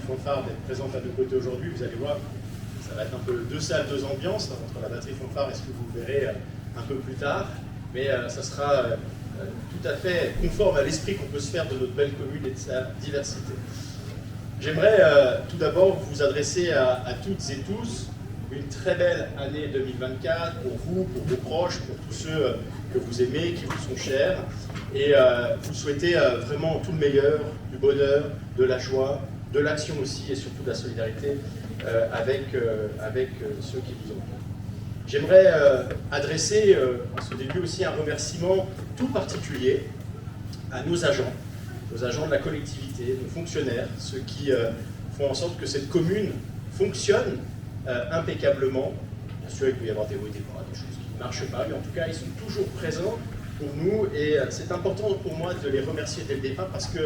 batterie fanfare d'être présente à nos côtés aujourd'hui. Vous allez voir, ça va être un peu deux salles, deux ambiances, entre la batterie fanfare et ce que vous verrez un peu plus tard. Mais ça sera tout à fait conforme à l'esprit qu'on peut se faire de notre belle commune et de sa diversité. J'aimerais tout d'abord vous adresser à toutes et tous une très belle année 2024 pour vous, pour vos proches, pour tous ceux que vous aimez, qui vous sont chers, et vous souhaiter vraiment tout le meilleur, du bonheur, de la joie, de l'action aussi, et surtout de la solidarité avec ceux qui vous entourent. J'aimerais adresser en ce début aussi un remerciement tout particulier à nos agents de la collectivité, nos fonctionnaires, ceux qui font en sorte que cette commune fonctionne impeccablement. Bien sûr, il peut y avoir des hauts et des bas, des choses qui ne marchent pas, mais en tout cas, ils sont toujours présents pour nous et c'est important pour moi de les remercier dès le départ parce que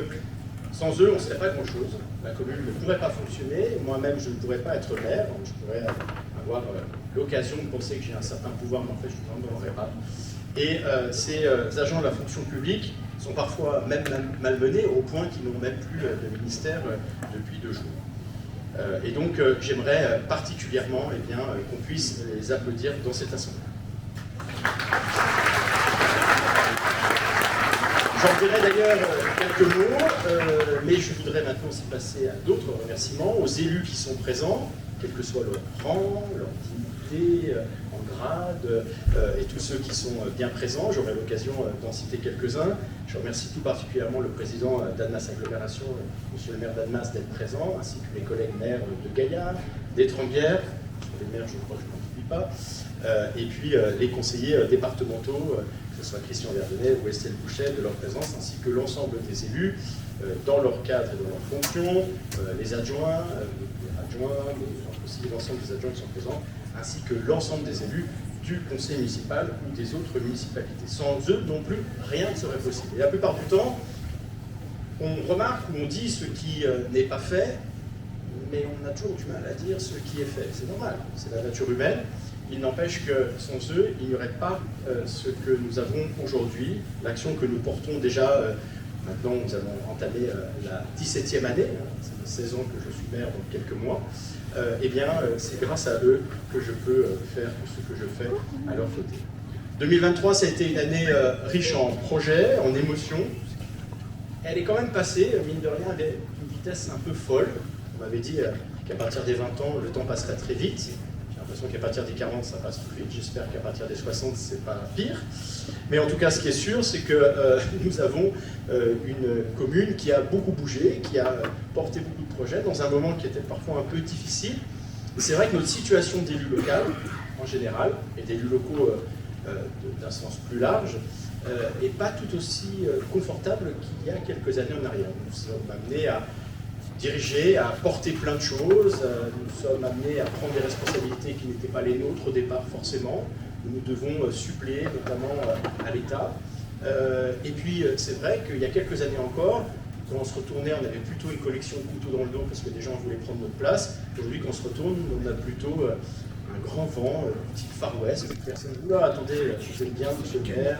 sans eux, on ne serait pas grand-chose. La commune ne pourrait pas fonctionner, moi-même, je ne pourrais pas être maire, je pourrais avoir l'occasion de penser que j'ai un certain pouvoir, mais en fait, je n'en aurais pas. Et ces agents de la fonction publique sont parfois même malmenés au point qu'ils n'ont même plus de ministère depuis 2 jours. Et donc, j'aimerais particulièrement qu'on puisse les applaudir dans cette assemblée. J'en dirai d'ailleurs quelques mots, mais je voudrais maintenant aussi passer à d'autres remerciements, aux élus qui sont présents, quel que soit leur rang, leur dignité, en grade, et tous ceux qui sont bien présents. J'aurai l'occasion d'en citer quelques-uns. Je remercie tout particulièrement le président d'Annemasse Agglomération, monsieur le maire d'Annemasse, d'être présent, ainsi que mes collègues maires de Gaillard, d'Étrembières, les maires, je crois que je n'en oublie pas, et puis les conseillers départementaux, que ce soit Christian Verdenet ou Estelle Bouchet, de leur présence, ainsi que l'ensemble des élus, dans leur cadre et dans leurs fonctions, les adjoints, aussi l'ensemble des adjoints qui sont présents, ainsi que l'ensemble des élus du conseil municipal ou des autres municipalités. Sans eux non plus, rien ne serait possible. Et la plupart du temps, on remarque ou on dit ce qui n'est pas fait, mais on a toujours du mal à dire ce qui est fait. C'est normal, c'est la nature humaine. Il n'empêche que sans eux, il n'y aurait pas ce que nous avons aujourd'hui, l'action que nous portons déjà. Maintenant, nous allons entamer la 17e année, c'est 16 ans que je suis maire dans quelques mois. C'est grâce à eux que je peux faire tout ce que je fais à leur côté. 2023, ça a été une année riche en projets, en émotions. Elle est quand même passée, mine de rien, avec une vitesse un peu folle. On m'avait dit qu'à partir des 20 ans, le temps passerait très vite. J'ai l'impression qu'à partir des 40, ça passe plus vite. J'espère qu'à partir des 60, c'est pas pire. Mais en tout cas, ce qui est sûr, c'est que nous avons une commune qui a beaucoup bougé, qui a porté beaucoup de projets dans un moment qui était parfois un peu difficile. Et c'est vrai que notre situation d'élu local, en général, et d'élus locaux d'un sens plus large, n'est pas tout aussi confortable qu'il y a quelques années en arrière. Nous sommes amenés à diriger, à porter plein de choses, nous sommes amenés à prendre des responsabilités qui n'étaient pas les nôtres au départ forcément. Nous devons suppléer notamment à l'État. Et puis c'est vrai qu'il y a quelques années encore, quand on se retournait, on avait plutôt une collection de couteaux dans le dos parce que des gens voulaient prendre notre place. Aujourd'hui, quand on se retourne, on a plutôt un grand vent, une petite Far West. Personne ne dit « attendez, je vous aime bien, monsieur le maire,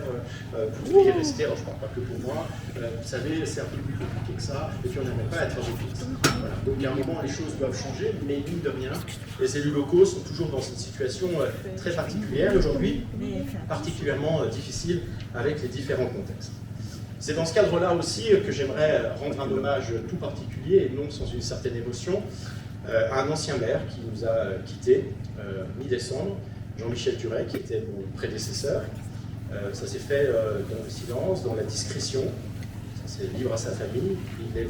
vous devriez rester. » Alors je ne parle pas que pour moi. Vous savez, c'est un peu plus compliqué que ça. Et puis on n'aimerait pas être vite. Voilà. Donc à un moment, les choses doivent changer, mais mine de rien, les élus locaux sont toujours dans une situation très particulière aujourd'hui, particulièrement difficile avec les différents contextes. C'est dans ce cadre-là aussi que j'aimerais rendre un hommage tout particulier, et non sans une certaine émotion, à un ancien maire qui nous a quittés mi-décembre, Jean-Michel Turet, qui était mon prédécesseur. Ça s'est fait dans le silence, dans la discrétion, ça c'est libre à sa famille. Il est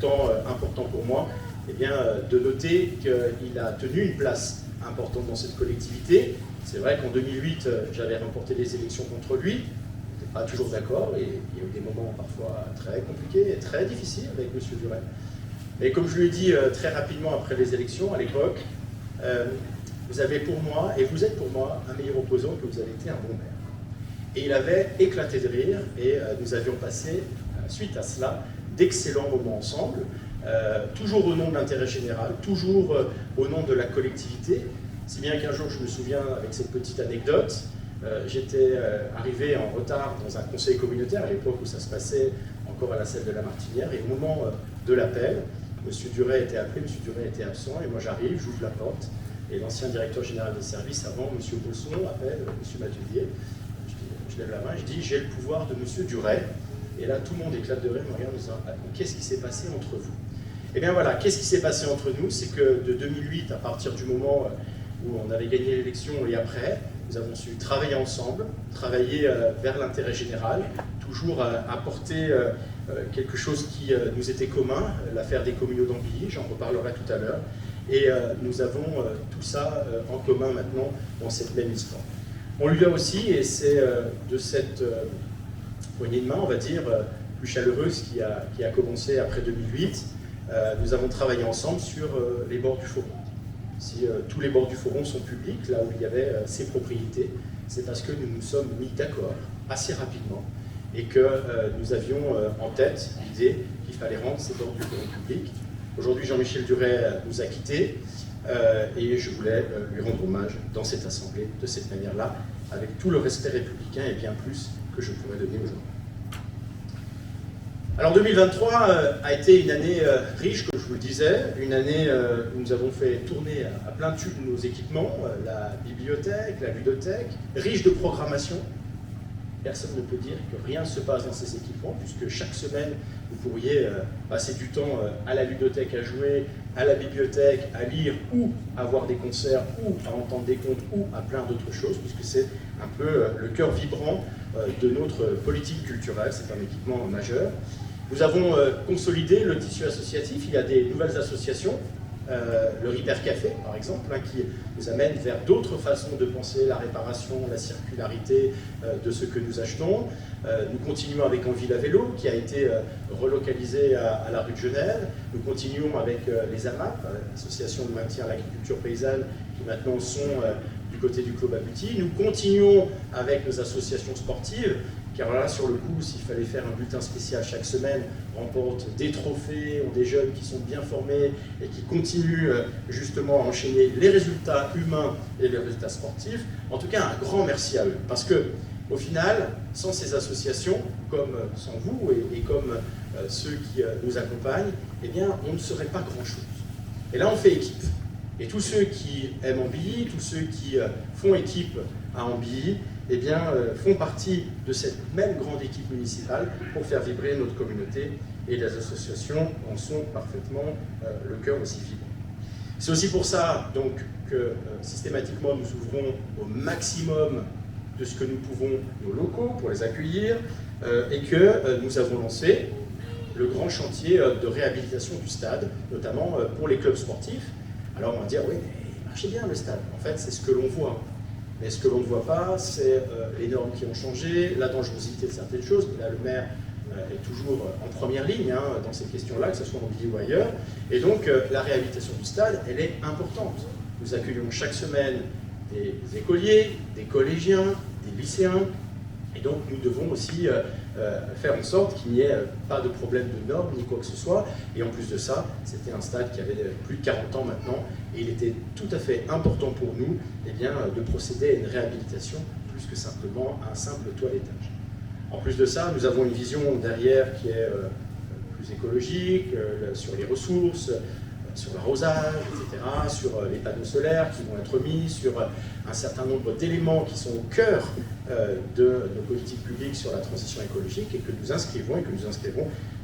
pourtant important pour moi de noter qu'il a tenu une place importante dans cette collectivité. C'est vrai qu'en 2008, j'avais remporté les élections contre lui. Pas toujours d'accord, et il y a eu des moments parfois très compliqués et très difficiles avec M. Duret. Et comme je lui ai dit très rapidement après les élections, à l'époque, vous avez pour moi, et vous êtes pour moi, un meilleur opposant que vous avez été un bon maire. Et il avait éclaté de rire, et nous avions passé, suite à cela, d'excellents moments ensemble, toujours au nom de l'intérêt général, toujours au nom de la collectivité, si bien qu'un jour, je me souviens, avec cette petite anecdote, j'étais arrivé en retard dans un conseil communautaire, à l'époque où ça se passait encore à la salle de la Martinière, et au moment de l'appel, M. Duret était appelé, M. Duret était absent, et moi j'arrive, j'ouvre la porte, et l'ancien directeur général des services, avant, M. Bosson, appelle M. Matelier. Je lève la main, je dis, j'ai le pouvoir de M. Duret. Et là, tout le monde éclate de rire, me regarde en disant, qu'est-ce qui s'est passé entre vous? Eh bien voilà, qu'est-ce qui s'est passé entre nous? C'est que de 2008, à partir du moment où on avait gagné l'élection et après, nous avons su travailler ensemble, travailler vers l'intérêt général, toujours apporter quelque chose qui nous était commun, l'affaire des communaux d'Ambilly, j'en reparlerai tout à l'heure. Et nous avons tout ça en commun maintenant dans cette même histoire. On lui doit aussi, et c'est de cette poignée de main, on va dire, plus chaleureuse qui a commencé après 2008, nous avons travaillé ensemble sur les bords du Foron. Si tous les bords du Foron sont publics, là où il y avait ces propriétés, c'est parce que nous nous sommes mis d'accord assez rapidement et que nous avions en tête l'idée qu'il fallait rendre ces bords du Foron publics. Aujourd'hui, Jean-Michel Duret nous a quittés et je voulais lui rendre hommage dans cette assemblée de cette manière-là, avec tout le respect républicain et bien plus que je pourrais donner aujourd'hui. Alors 2023 a été une année riche, comme je vous le disais, une année où nous avons fait tourner à plein tube nos équipements, la bibliothèque, la ludothèque, riche de programmation. Personne ne peut dire que rien ne se passe dans ces équipements, puisque chaque semaine, vous pourriez passer du temps à la ludothèque à jouer, à la bibliothèque, à lire, ou à voir des concerts, ou à entendre des contes, ou à plein d'autres choses, puisque c'est un peu le cœur vibrant de notre politique culturelle, c'est un équipement majeur. Nous avons consolidé le tissu associatif, il y a des nouvelles associations, le Ripper Café par exemple, qui nous amène vers d'autres façons de penser la réparation, la circularité de ce que nous achetons. Nous continuons avec En Ville à Vélo, qui a été relocalisé à la rue de Genève. Nous continuons avec les AMAP, Association de maintien à l'agriculture paysanne, qui maintenant sont du côté du Clos Babuty. Nous continuons avec nos associations sportives, car là, sur le coup, s'il fallait faire un bulletin spécial chaque semaine, remportent des trophées, ont des jeunes qui sont bien formés et qui continuent justement à enchaîner les résultats humains et les résultats sportifs. En tout cas, un grand merci à eux, parce que au final, sans ces associations, comme sans vous et comme ceux qui nous accompagnent, eh bien, on ne serait pas grand-chose. Et là, on fait équipe. Et tous ceux qui aiment Ambilly, tous ceux qui font équipe à Ambilly, eh bien, font partie de cette même grande équipe municipale pour faire vibrer notre communauté, et les associations en sont parfaitement le cœur aussi vibrant. C'est aussi pour ça donc, que systématiquement nous ouvrons au maximum de ce que nous pouvons nos locaux pour les accueillir et que nous avons lancé le grand chantier de réhabilitation du stade, notamment pour les clubs sportifs. Alors on va dire, oui, mais il marchait bien le stade. En fait, c'est ce que l'on voit. Mais ce que l'on ne voit pas, c'est les normes qui ont changé, la dangerosité de certaines choses. Là, le maire est toujours en première ligne dans ces questions-là, que ce soit en Ambilly ou ailleurs. Et donc, la réhabilitation du stade, elle est importante. Nous accueillons chaque semaine des écoliers, des collégiens, des lycéens. Et donc, nous devons aussi faire en sorte qu'il n'y ait pas de problème de normes ni quoi que ce soit. Et en plus de ça, c'était un stade qui avait plus de 40 ans maintenant. Et il était tout à fait important pour nous de procéder à une réhabilitation plus que simplement un simple toilettage. En plus de ça, nous avons une vision derrière qui est plus écologique, sur les ressources, sur l'arrosage, etc., sur les panneaux solaires qui vont être mis, sur un certain nombre d'éléments qui sont au cœur de nos politiques publiques sur la transition écologique et que nous inscrivons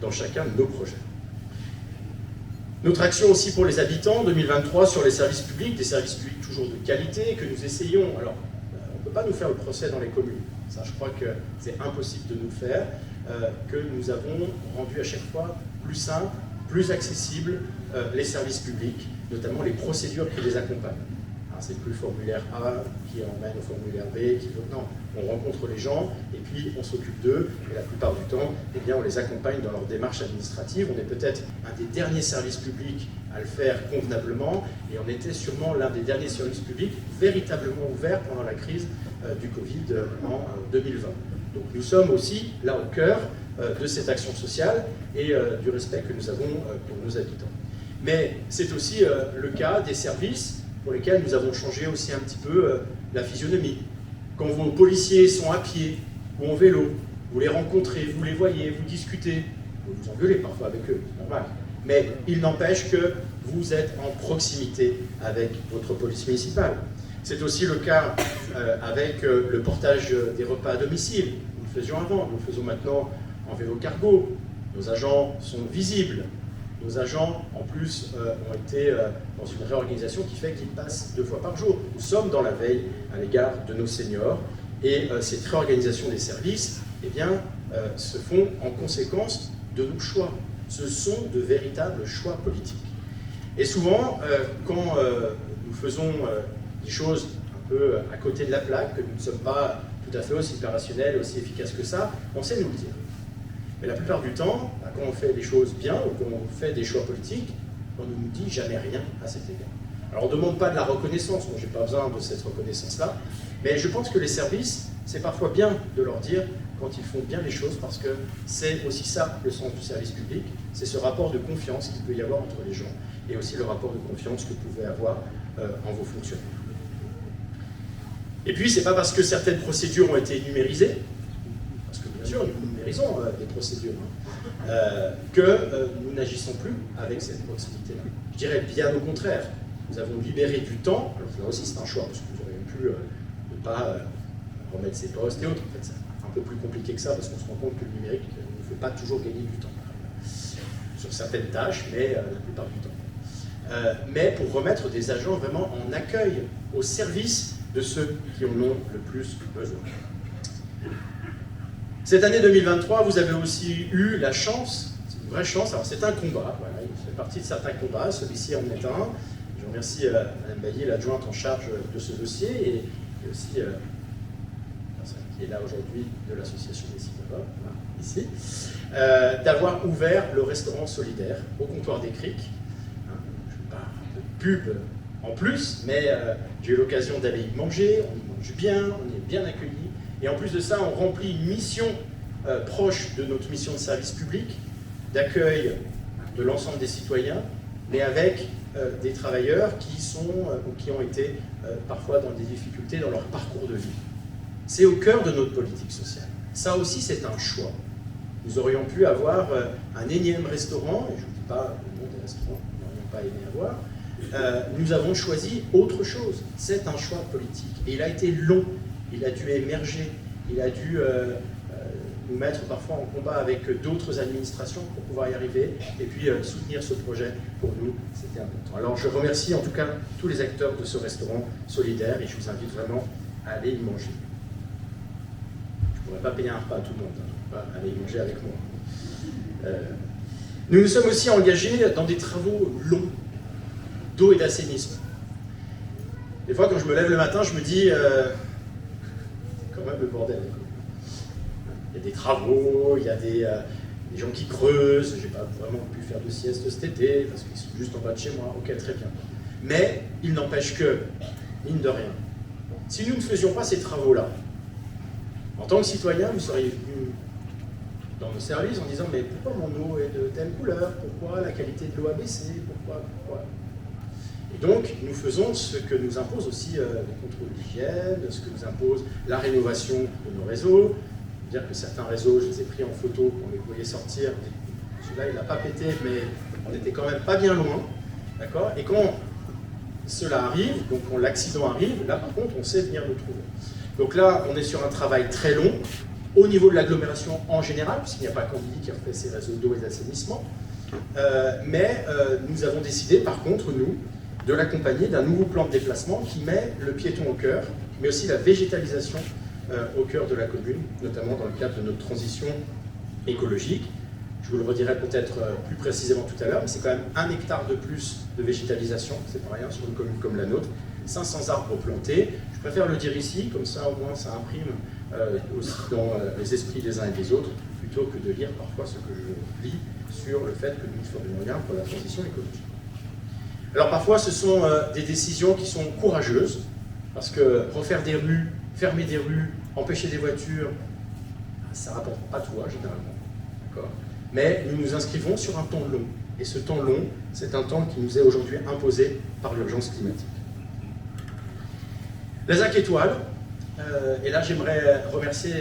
dans chacun de nos projets. Notre action aussi pour les habitants, 2023, sur les services publics, des services publics toujours de qualité, que nous essayons. Alors, on ne peut pas nous faire le procès dans les communes. Ça, je crois que c'est impossible de nous faire, que nous avons rendu à chaque fois plus simple, plus accessible les services publics, notamment les procédures qui les accompagnent. C'est plus le formulaire A qui emmène au formulaire B, non, on rencontre les gens et puis on s'occupe d'eux et la plupart du temps, on les accompagne dans leur démarche administrative. On est peut-être un des derniers services publics à le faire convenablement et on était sûrement l'un des derniers services publics véritablement ouverts pendant la crise du Covid en 2020. Donc nous sommes aussi là au cœur de cette action sociale et du respect que nous avons pour nos habitants. Mais c'est aussi le cas des services pour lesquels nous avons changé aussi un petit peu la physionomie. Quand vos policiers sont à pied ou en vélo, vous les rencontrez, vous les voyez, vous discutez, vous vous engueulez parfois avec eux, c'est normal. Mais il n'empêche que vous êtes en proximité avec votre police municipale. C'est aussi le cas avec le portage des repas à domicile. Nous le faisions avant, nous le faisons maintenant en vélo cargo. Nos agents sont visibles. Nos agents, en plus, ont été dans une réorganisation qui fait qu'ils passent 2 fois par jour. Nous sommes dans la veille à l'égard de nos seniors. Et cette réorganisation des services eh bien, se font en conséquence de nos choix. Ce sont de véritables choix politiques. Et souvent, quand nous faisons des choses un peu à côté de la plaque, que nous ne sommes pas tout à fait aussi opérationnels, aussi efficaces que ça, on sait nous le dire. Mais la plupart du temps, quand on fait des choses bien ou quand on fait des choix politiques, on ne nous dit jamais rien à cet égard. Alors on ne demande pas de la reconnaissance, moi je n'ai pas besoin de cette reconnaissance-là, mais je pense que les services, c'est parfois bien de leur dire quand ils font bien les choses, parce que c'est aussi ça le sens du service public, c'est ce rapport de confiance qu'il peut y avoir entre les gens, et aussi le rapport de confiance que vous pouvez avoir en vos fonctionnaires. Et puis, c'est pas parce que certaines procédures ont été numérisées, parce que bien sûr, nous numérisons des procédures, que nous n'agissons plus avec cette proximité-là. Je dirais bien au contraire, nous avons libéré du temps, alors là aussi c'est un choix, parce que vous auriez pu ne pas remettre ses postes et autres, en fait c'est un peu plus compliqué que ça, parce qu'on se rend compte que le numérique ne fait pas toujours gagner du temps, sur certaines tâches, mais la plupart du temps. Mais pour remettre des agents vraiment en accueil, au service de ceux qui en ont le plus besoin. Cette année 2023, vous avez aussi eu la chance, c'est une vraie chance, alors c'est un combat, voilà, il fait partie de certains combats, celui-ci en est un. Je remercie Mme Bailly, l'adjointe en charge de ce dossier, et aussi la personne qui est là aujourd'hui de l'association des Citadins, ici, d'avoir ouvert le restaurant solidaire au comptoir des Criques. Je ne parle de pub en plus, mais j'ai eu l'occasion d'aller y manger, on y mange bien, on est bien accueillis, et en plus de ça, on remplit une mission proche de notre mission de service public, d'accueil de l'ensemble des citoyens, mais avec des travailleurs qui ont été parfois dans des difficultés dans leur parcours de vie. C'est au cœur de notre politique sociale. Ça aussi, c'est un choix. Nous aurions pu avoir un énième restaurant, et je ne dis pas le nom des restaurants, nous n'aurions pas aimé avoir. Nous avons choisi autre chose. C'est un choix politique. Et il a été long, il a dû émerger, il a dû nous mettre parfois en combat avec d'autres administrations pour pouvoir y arriver, et puis soutenir ce projet, pour nous, c'était important. Alors je remercie en tout cas tous les acteurs de ce restaurant solidaire, et je vous invite vraiment à aller y manger. Je ne pourrais pas payer un repas à tout le monde, hein, pas aller y manger avec moi. Nous nous sommes aussi engagés dans des travaux longs, d'eau et d'assainissement. Des fois, quand je me lève le matin, je me dis, c'est quand même le bordel. Il y a des travaux, il y a des gens qui creusent, je n'ai pas vraiment pu faire de sieste cet été, parce qu'ils sont juste en bas de chez moi, ok, très bien. Mais il n'empêche que, mine de rien, si nous ne faisions pas ces travaux-là, en tant que citoyen, vous seriez venu dans nos services en disant, mais pourquoi mon eau est de telle couleur, pourquoi la qualité de l'eau a baissé, pourquoi. Et donc, nous faisons ce que nous impose aussi les contrôles d'hygiène, ce que nous impose la rénovation de nos réseaux. Dire que certains réseaux, je les ai pris en photo, on les voyait sortir. Celui-là, il n'a pas pété, mais on n'était quand même pas bien loin. D'accord ? Et quand cela arrive, donc quand l'accident arrive, là par contre, on sait venir le trouver. Donc là, on est sur un travail très long, au niveau de l'agglomération en général, puisqu'il n'y a pas Candilly qui refait ses réseaux d'eau et d'assainissement. Mais nous avons décidé, par contre, nous, de l'accompagner d'un nouveau plan de déplacement qui met le piéton au cœur, mais aussi la végétalisation au cœur de la commune, notamment dans le cadre de notre transition écologique. Je vous le redirai peut-être plus précisément tout à l'heure, mais c'est quand même 1 hectare de plus de végétalisation, c'est pas rien sur une commune comme la nôtre, 500 arbres plantés. Je préfère le dire ici, comme ça au moins ça imprime aussi dans les esprits des uns et des autres, plutôt que de lire parfois ce que je lis sur le fait que nous ferions rien pour la transition écologique. Alors parfois ce sont des décisions qui sont courageuses, parce que refaire des rues, fermer des rues, empêcher des voitures, ça ne rapporte pas tout, généralement. D'accord ? Mais nous nous inscrivons sur un temps long. Et ce temps long, c'est un temps qui nous est aujourd'hui imposé par l'urgence climatique. La ZAC Étoile, Et là, j'aimerais remercier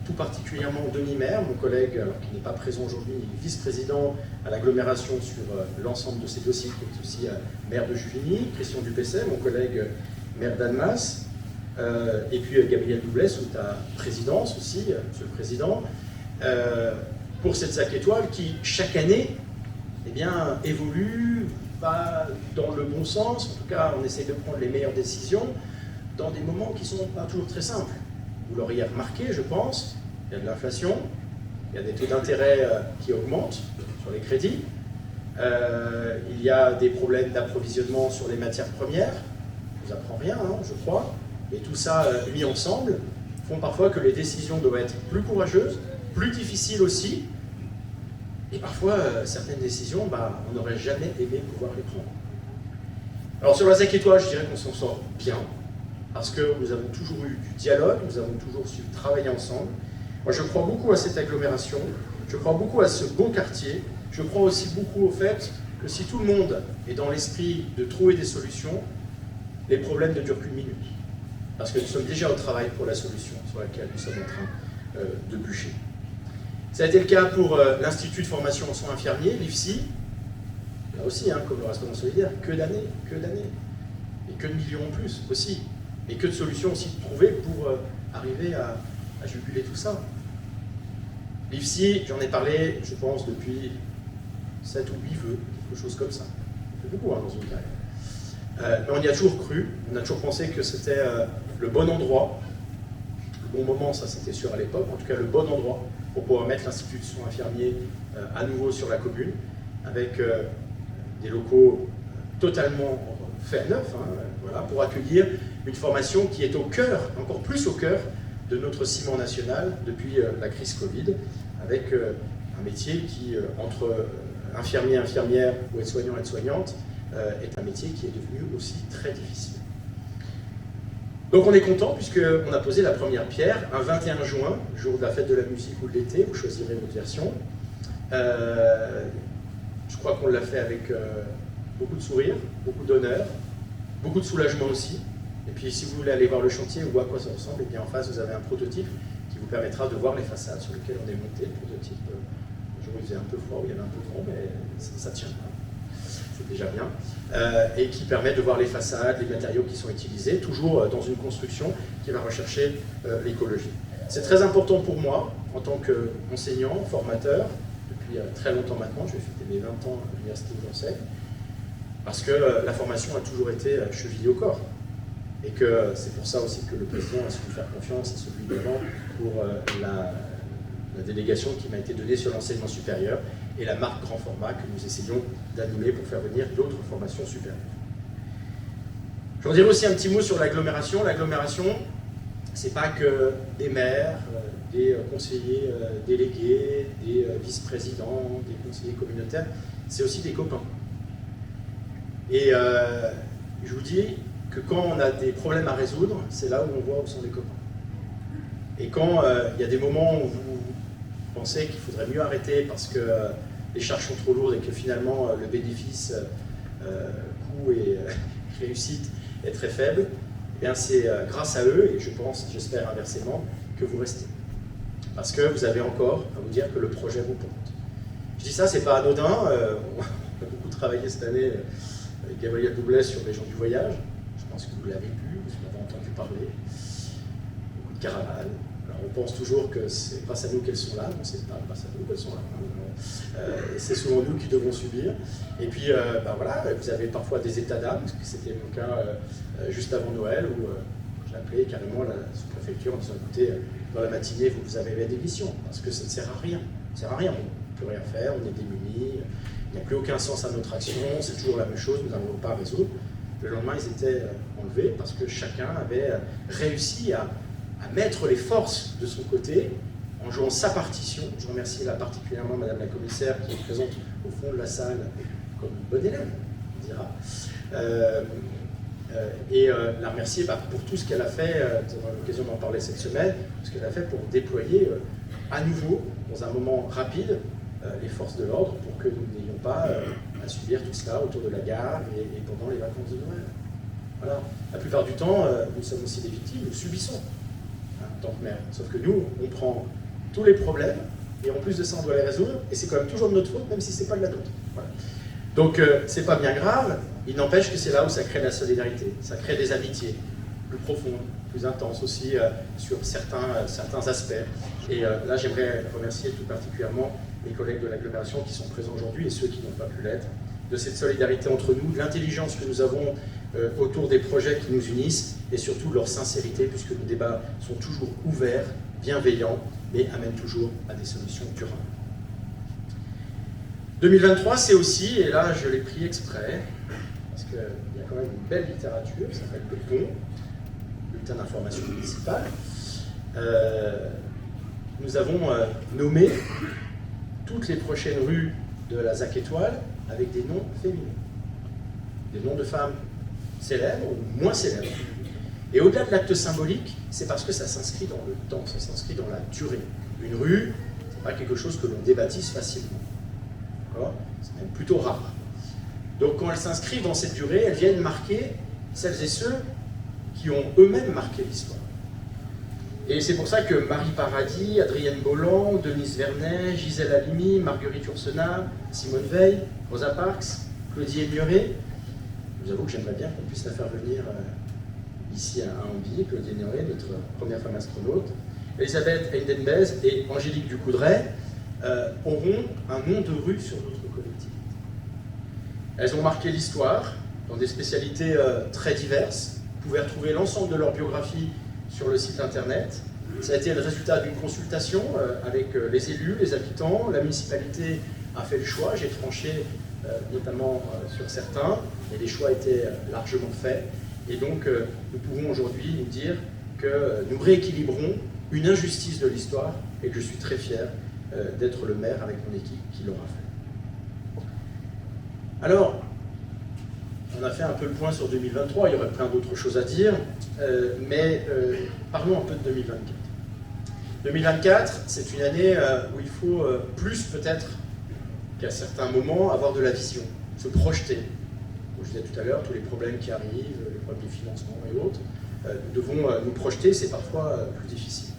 tout particulièrement Denis Maire, mon collègue, alors qui n'est pas présent aujourd'hui, vice-président à l'agglomération sur l'ensemble de ces dossiers, qui est aussi maire de Juvigny, Christian Dupesset, mon collègue maire d'Annemasse, et puis Gabriel Doublès, sous ta présidence aussi, monsieur le président, pour cette SAC étoile qui, chaque année, eh bien, évolue, va dans le bon sens. En tout cas, on essaie de prendre les meilleures décisions dans des moments qui ne sont pas toujours très simples. Vous l'auriez remarqué, je pense, il y a de l'inflation, il y a des taux d'intérêt qui augmentent sur les crédits, il y a des problèmes d'approvisionnement sur les matières premières, je ne vous apprends rien, hein, je crois, et tout ça mis ensemble font parfois que les décisions doivent être plus courageuses, plus difficiles aussi, et parfois certaines décisions, on n'aurait jamais aimé pouvoir les prendre. Alors sur la SAC étoile, je dirais qu'on s'en sort bien, parce que nous avons toujours eu du dialogue, nous avons toujours su travailler ensemble. Moi, je crois beaucoup à cette agglomération, je crois beaucoup à ce beau quartier, je crois aussi beaucoup au fait que si tout le monde est dans l'esprit de trouver des solutions, les problèmes ne durent qu'une minute. Parce que nous sommes déjà au travail pour la solution sur laquelle nous sommes en train de bûcher. Ça a été le cas pour l'Institut de formation en soins infirmiers, l'IFSI. Là aussi, hein, comme le restaurant solidaire, que d'années. Et que de millions en plus aussi. Et que de solutions aussi trouvées pour arriver à juguler tout ça. L'IFSI, j'en ai parlé, je pense, depuis 7 ou 8 vœux, quelque chose comme ça. C'est beaucoup hein, dans une carrière. Mais on y a toujours cru, on a toujours pensé que c'était le bon endroit, le bon moment, ça c'était sûr à l'époque, en tout cas le bon endroit pour pouvoir mettre l'Institut de soins infirmiers à nouveau sur la commune, avec des locaux totalement faits neufs, hein, voilà, pour accueillir une formation qui est au cœur, encore plus au cœur, de notre ciment national depuis la crise Covid, avec un métier qui, entre infirmier, infirmière ou aide-soignant, aide-soignante, est un métier qui est devenu aussi très difficile. Donc on est content puisqu'on a posé la première pierre un 21 juin, jour de la fête de la musique ou de l'été, vous choisirez votre version. Je crois qu'on l'a fait avec beaucoup de sourire, beaucoup d'honneur, beaucoup de soulagement aussi. Et puis si vous voulez aller voir le chantier ou à quoi ça ressemble, et bien en face vous avez un prototype qui vous permettra de voir les façades sur lesquelles on est monté. Le prototype, un jour il faisait un peu froid, il y avait un peu grand, mais ça tient. C'est déjà bien. Et qui permet de voir les façades, les matériaux qui sont utilisés, toujours dans une construction qui va rechercher l'écologie. C'est très important pour moi, en tant qu'enseignant, formateur, depuis très longtemps maintenant, je vais fêter mes 20 ans à l'université où j'enseigne, parce que la formation a toujours été chevillée au corps. Et que c'est pour ça aussi que le président a su me faire confiance, et celui d'avant, pour la délégation qui m'a été donnée sur l'enseignement supérieur et la marque grand format que nous essayons d'animer pour faire venir d'autres formations supérieures. Je vais dire aussi un petit mot sur l'agglomération. L'agglomération, c'est pas que des maires, des conseillers délégués, des vice-présidents, des conseillers communautaires, c'est aussi des copains. Et je vous dis que quand on a des problèmes à résoudre, c'est là où on voit où sont les copains. Et quand il y a des moments où vous pensez qu'il faudrait mieux arrêter parce que les charges sont trop lourdes et que finalement le bénéfice, coût et réussite est très faible, eh bien c'est grâce à eux, et je pense, j'espère inversement, que vous restez. Parce que vous avez encore à vous dire que le projet vous porte. Je dis ça, c'est pas anodin, on a beaucoup travaillé cette année avec Gabriel Doublès sur les gens du voyage, je pense que vous l'avez vu, vous en avez entendu parler, beaucoup de caravanes. Alors on pense toujours que c'est grâce à nous qu'elles sont là, non, c'est pas grâce à nous qu'elles sont là. C'est souvent nous qui devons subir. Et puis voilà, vous avez parfois des états d'âme, parce que c'était mon cas juste avant Noël, où j'ai appelé carrément la sous-préfecture en disant écoutez, dans la matinée, vous avez la démission, parce que ça ne sert à rien. Ça ne sert à rien, on ne peut rien faire, on est démunis, il n'y a plus aucun sens à notre action, c'est toujours la même chose, nous n'arrivons pas à résoudre. Le lendemain, ils étaient enlevés parce que chacun avait réussi à mettre les forces de son côté en jouant sa partition. Je remercie là particulièrement Madame la Commissaire qui est présente au fond de la salle comme une bonne élève, on dira. Et la remercier pour tout ce qu'elle a fait, nous avons l'occasion d'en parler cette semaine, ce qu'elle a fait pour déployer à nouveau, dans un moment rapide, les forces de l'ordre pour que nous n'ayons pas à subir tout cela autour de la gare et pendant les vacances de Noël. Voilà. La plupart du temps, nous sommes aussi des victimes, nous subissons. tant que maire. Sauf que nous, on prend tous les problèmes, et en plus de ça, on doit les résoudre, et c'est quand même toujours de notre faute, même si c'est pas de la nôtre. Voilà. Donc, c'est pas bien grave, il n'empêche que c'est là où ça crée de la solidarité, ça crée des amitiés plus profondes, plus intenses aussi sur certains aspects. Et là, j'aimerais remercier tout particulièrement les collègues de l'agglomération qui sont présents aujourd'hui et ceux qui n'ont pas pu l'être, de cette solidarité entre nous, de l'intelligence que nous avons autour des projets qui nous unissent et surtout de leur sincérité, puisque nos débats sont toujours ouverts, bienveillants, mais amènent toujours à des solutions durables. 2023, c'est aussi, et là je l'ai pris exprès, parce qu'il y a quand même une belle littérature, ça s'appelle Le Pont, bulletin d'information municipale. Nous avons nommé toutes les prochaines rues de la ZAC Étoile avec des noms féminins. Des noms de femmes célèbres ou moins célèbres. Et au-delà de l'acte symbolique, c'est parce que ça s'inscrit dans le temps, ça s'inscrit dans la durée. Une rue, c'est pas quelque chose que l'on débaptise facilement. C'est même plutôt rare. Donc quand elles s'inscrivent dans cette durée, elles viennent marquer celles et ceux qui ont eux-mêmes marqué l'histoire. Et c'est pour ça que Marie Paradis, Adrienne Bolland, Denise Vernet, Gisèle Halimi, Marguerite Yourcenar, Simone Veil, Rosa Parks, Claudie Aigneret, je vous avoue que j'aimerais bien qu'on puisse la faire venir ici à Amby, Claudie Aigneret, notre première femme astronaute, Elisabeth Heidenbez et Angélique Ducoudray, auront un nom de rue sur notre collectivité. Elles ont marqué l'histoire dans des spécialités très diverses. Vous pouvez retrouver l'ensemble de leur biographie sur le site internet. Ça a été le résultat d'une consultation avec les élus, les habitants. La municipalité a fait le choix, j'ai tranché notamment sur certains, et les choix étaient largement faits. Et donc nous pouvons aujourd'hui nous dire que nous rééquilibrons une injustice de l'histoire et que je suis très fier d'être le maire avec mon équipe qui l'aura fait. Alors, on a fait un peu le point sur 2023, il y aurait plein d'autres choses à dire, mais parlons un peu de 2024. 2024, c'est une année où il faut plus peut-être qu'à certains moments avoir de la vision, se projeter. Comme je disais tout à l'heure, tous les problèmes qui arrivent, les problèmes de financement et autres, nous devons nous projeter, c'est parfois plus difficile.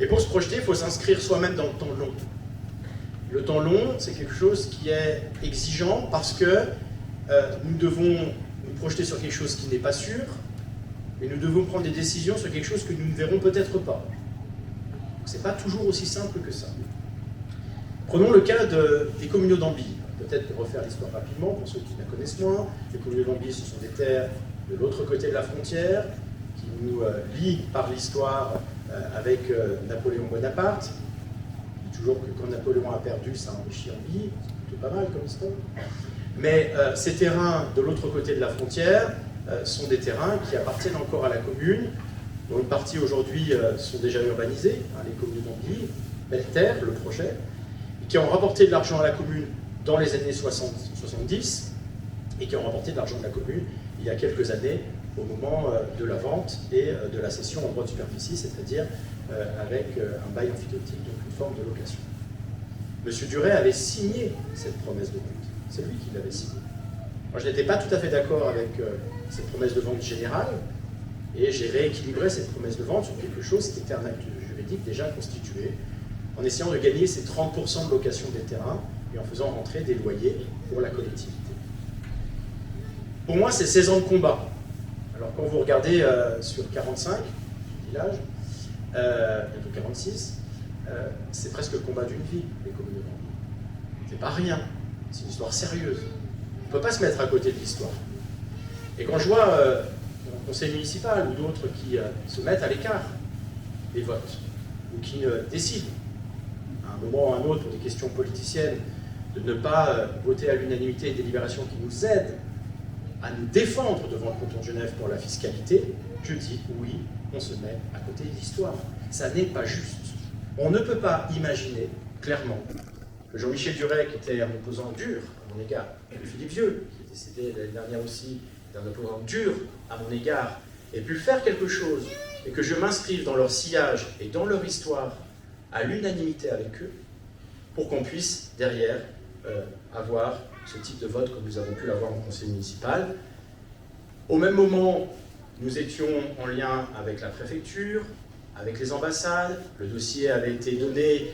Et pour se projeter, il faut s'inscrire soi-même dans le temps long. Le temps long, c'est quelque chose qui est exigeant parce que nous devons nous projeter sur quelque chose qui n'est pas sûr, mais nous devons prendre des décisions sur quelque chose que nous ne verrons peut-être pas. Ce n'est pas toujours aussi simple que ça. Prenons le cas des communautés d'Amby. Peut-être refaire l'histoire rapidement pour ceux qui la connaissent moins. Les communautés d'Amby, ce sont des terres de l'autre côté de la frontière qui nous lient par l'histoire avec Napoléon Bonaparte. Je dis toujours que quand Napoléon a perdu, ça a enrichi Amby. C'est plutôt pas mal comme histoire. Mais ces terrains de l'autre côté de la frontière sont des terrains qui appartiennent encore à la commune, dont une partie aujourd'hui sont déjà urbanisés, les communes d'Amby, Belle-Terre, le projet, qui ont rapporté de l'argent à la commune dans les années 60-70 et qui ont rapporté de l'argent à la commune il y a quelques années au moment de la vente et de la cession en droit de superficie, c'est-à-dire avec un bail emphytéotique, donc une forme de location. Monsieur Duret avait signé cette promesse de vente. C'est lui qui l'avait signé. Moi, je n'étais pas tout à fait d'accord avec cette promesse de vente générale, et j'ai rééquilibré cette promesse de vente sur quelque chose qui était un acte juridique déjà constitué, en essayant de gagner ces 30% de location des terrains et en faisant rentrer des loyers pour la collectivité. Pour moi, c'est 16 ans de combat. Alors, quand vous regardez sur 45, village, bientôt 46, c'est presque le combat d'une vie, les communautés. C'est pas rien. C'est une histoire sérieuse. On ne peut pas se mettre à côté de l'histoire. Et quand je vois un conseil municipal ou d'autres qui se mettent à l'écart des votes, ou qui décident, à un moment ou à un autre, pour des questions politiciennes, de ne pas voter à l'unanimité et délibérations qui nous aident à nous défendre devant le canton de Genève pour la fiscalité, je dis oui, on se met à côté de l'histoire. Ça n'est pas juste. On ne peut pas imaginer clairement que Jean-Michel Duret, qui était un opposant dur à mon égard, et Philippe Vieux, qui est décédé l'année dernière aussi, d'un opposant dur à mon égard, ait pu faire quelque chose, et que je m'inscrive dans leur sillage et dans leur histoire à l'unanimité avec eux, pour qu'on puisse, derrière, avoir ce type de vote comme nous avons pu l'avoir en conseil municipal. Au même moment, nous étions en lien avec la préfecture, avec les ambassades. Le dossier avait été donné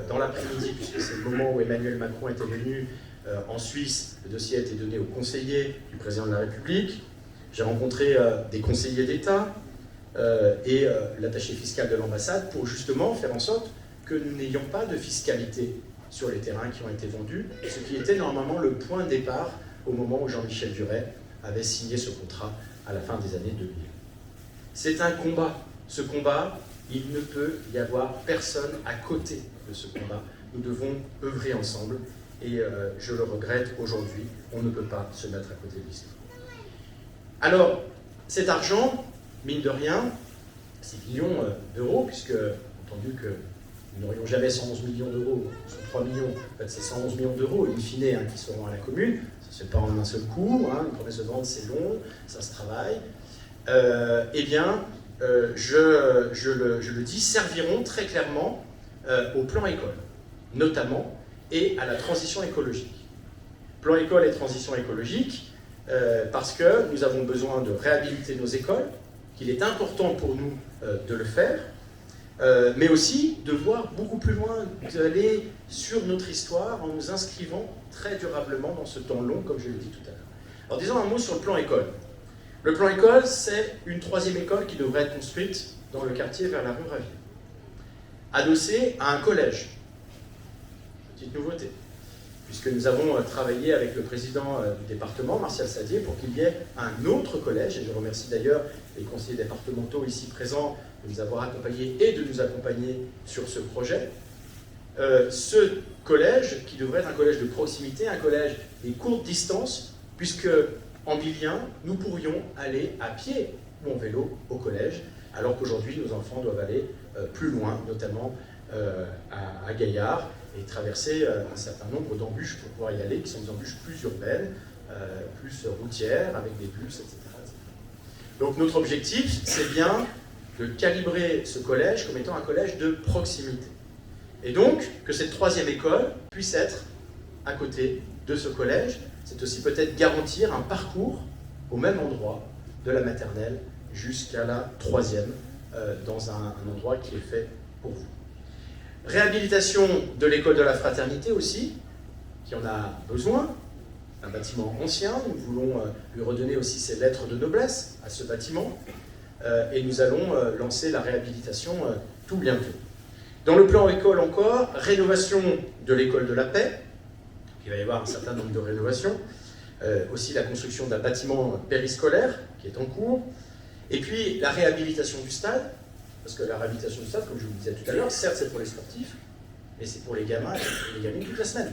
dans l'après-midi, puisque c'est le moment où Emmanuel Macron était venu en Suisse. Le dossier a été donné aux conseillers du président de la République. J'ai rencontré des conseillers d'État et l'attaché fiscal de l'ambassade pour justement faire en sorte que nous n'ayons pas de fiscalité sur les terrains qui ont été vendus, ce qui était normalement le point de départ au moment où Jean-Michel Duret avait signé ce contrat à la fin des années 2000. C'est un combat. Ce combat, il ne peut y avoir personne à côté de ce combat. Nous devons œuvrer ensemble et je le regrette aujourd'hui, on ne peut pas se mettre à côté de l'histoire. Alors, cet argent, mine de rien, ces millions d'euros, puisque, entendu que nous n'aurions jamais 111 millions d'euros, sur 3 millions, en fait c'est 111 millions d'euros, in fine, qui seront à la commune, ça ne se fait pas en un seul coup, une promesse de vente c'est long, ça se travaille, eh bien, je le dis, serviront très clairement au plan école, notamment, et à la transition écologique. Plan école et transition écologique, parce que nous avons besoin de réhabiliter nos écoles, qu'il est important pour nous de le faire, mais aussi de voir beaucoup plus loin, d'aller sur notre histoire en nous inscrivant très durablement dans ce temps long, comme je l'ai dit tout à l'heure. Alors disons un mot sur le plan école. Le plan école, c'est une 3e école qui devrait être construite dans le quartier vers la rue Ravier, adossée à un collège. Petite nouveauté, puisque nous avons travaillé avec le président du département, Martial Sadier, pour qu'il y ait un autre collège, et je remercie d'ailleurs les conseillers départementaux ici présents de nous avoir accompagnés et de nous accompagner sur ce projet. Ce collège, qui devrait être un collège de proximité, un collège des courtes distances, puisque en Billien, nous pourrions aller à pied ou en vélo au collège, alors qu'aujourd'hui nos enfants doivent aller plus loin, notamment à Gaillard, et traverser un certain nombre d'embûches pour pouvoir y aller, qui sont des embûches plus urbaines, plus routières, avec des bus, etc. Donc notre objectif, c'est bien de calibrer ce collège comme étant un collège de proximité. Et donc, que cette 3e école puisse être à côté de ce collège, c'est aussi peut-être garantir un parcours au même endroit, de la maternelle jusqu'à la 3e, dans un endroit qui est fait pour vous. Réhabilitation de l'école de la fraternité aussi, qui en a besoin, un bâtiment ancien, nous voulons lui redonner aussi ses lettres de noblesse à ce bâtiment, et nous allons lancer la réhabilitation tout bientôt. Dans le plan école encore, rénovation de l'école de la paix, il va y avoir un certain nombre de rénovations, aussi la construction d'un bâtiment périscolaire qui est en cours, et puis la réhabilitation du stade, parce que la réhabilitation du stade, comme je vous le disais tout à l'heure, certes c'est pour les sportifs, mais c'est pour les gamins et les gamines toute la semaine.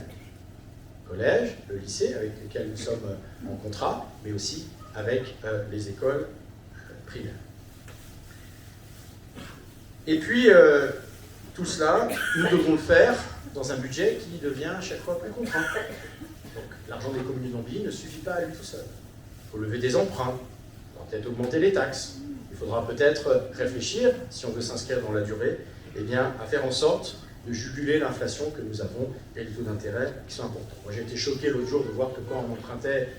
Le collège, le lycée avec lesquels nous sommes en contrat, mais aussi avec les écoles primaires. Et puis, tout cela, nous devons le faire dans un budget qui devient à chaque fois plus contraint. Donc, l'argent des communes d'Ambilly ne suffit pas à lui tout seul. Il faut lever des emprunts, il faut peut-être augmenter les taxes. Il faudra peut-être réfléchir, si on veut s'inscrire dans la durée, eh bien, à faire en sorte de juguler l'inflation que nous avons et les taux d'intérêt qui sont importants. Moi, j'ai été choqué l'autre jour de voir que quand on empruntait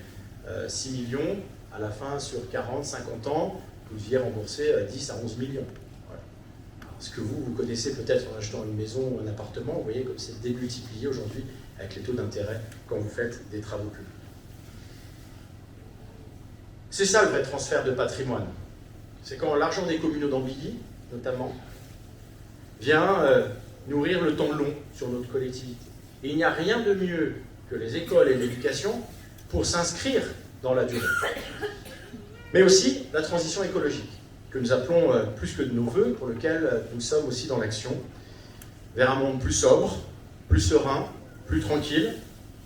6 millions, à la fin, sur 40, 50 ans, vous deviez rembourser 10 à 11 millions. Voilà. Ce que vous connaissez peut-être en achetant une maison ou un appartement, vous voyez comme c'est démultiplié aujourd'hui avec les taux d'intérêt quand vous faites des travaux publics. C'est ça le vrai transfert de patrimoine. C'est quand l'argent des communaux d'Ambilly, notamment, vient nourrir le temps long sur notre collectivité. Et il n'y a rien de mieux que les écoles et l'éducation pour s'inscrire dans la durée. Mais aussi la transition écologique, que nous appelons plus que de nos voeux, pour lequel nous sommes aussi dans l'action, vers un monde plus sobre, plus serein, plus tranquille,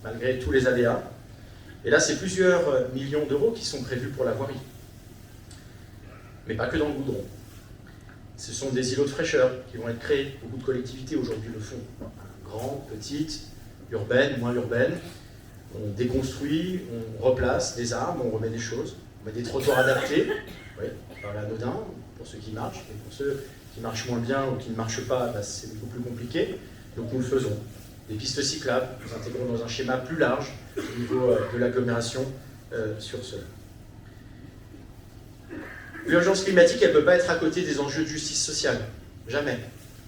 malgré tous les aléas. Et là, c'est plusieurs millions d'euros qui sont prévus pour la voirie. Mais pas que dans le goudron. Ce sont des îlots de fraîcheur qui vont être créés. Beaucoup de collectivités aujourd'hui le font. Grandes, petites, urbaines, moins urbaines. On déconstruit, on replace des arbres, on remet des choses. On met des trottoirs adaptés. Oui, par l'anodin, pour ceux qui marchent. Et pour ceux qui marchent moins bien ou qui ne marchent pas, bah, c'est beaucoup plus compliqué. Donc nous le faisons. Des pistes cyclables, nous intégrons dans un schéma plus large au niveau de l'agglomération sur cela. L'urgence climatique, elle ne peut pas être à côté des enjeux de justice sociale. Jamais.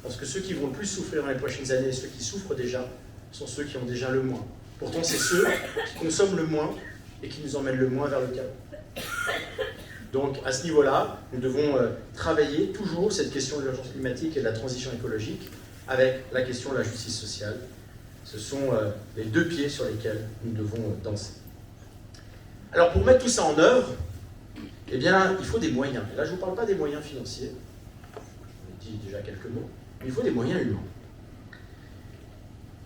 Parce que ceux qui vont le plus souffrir dans les prochaines années, ceux qui souffrent déjà, sont ceux qui ont déjà le moins. Pourtant, c'est ceux qui consomment le moins et qui nous emmènent le moins vers le chaos. Donc, à ce niveau-là, nous devons travailler toujours cette question de l'urgence climatique et de la transition écologique avec la question de la justice sociale. Ce sont les deux pieds sur lesquels nous devons danser. Alors, pour mettre tout ça en œuvre, eh bien, il faut des moyens. Et là, je ne vous parle pas des moyens financiers, j'ai dit déjà quelques mots, mais il faut des moyens humains.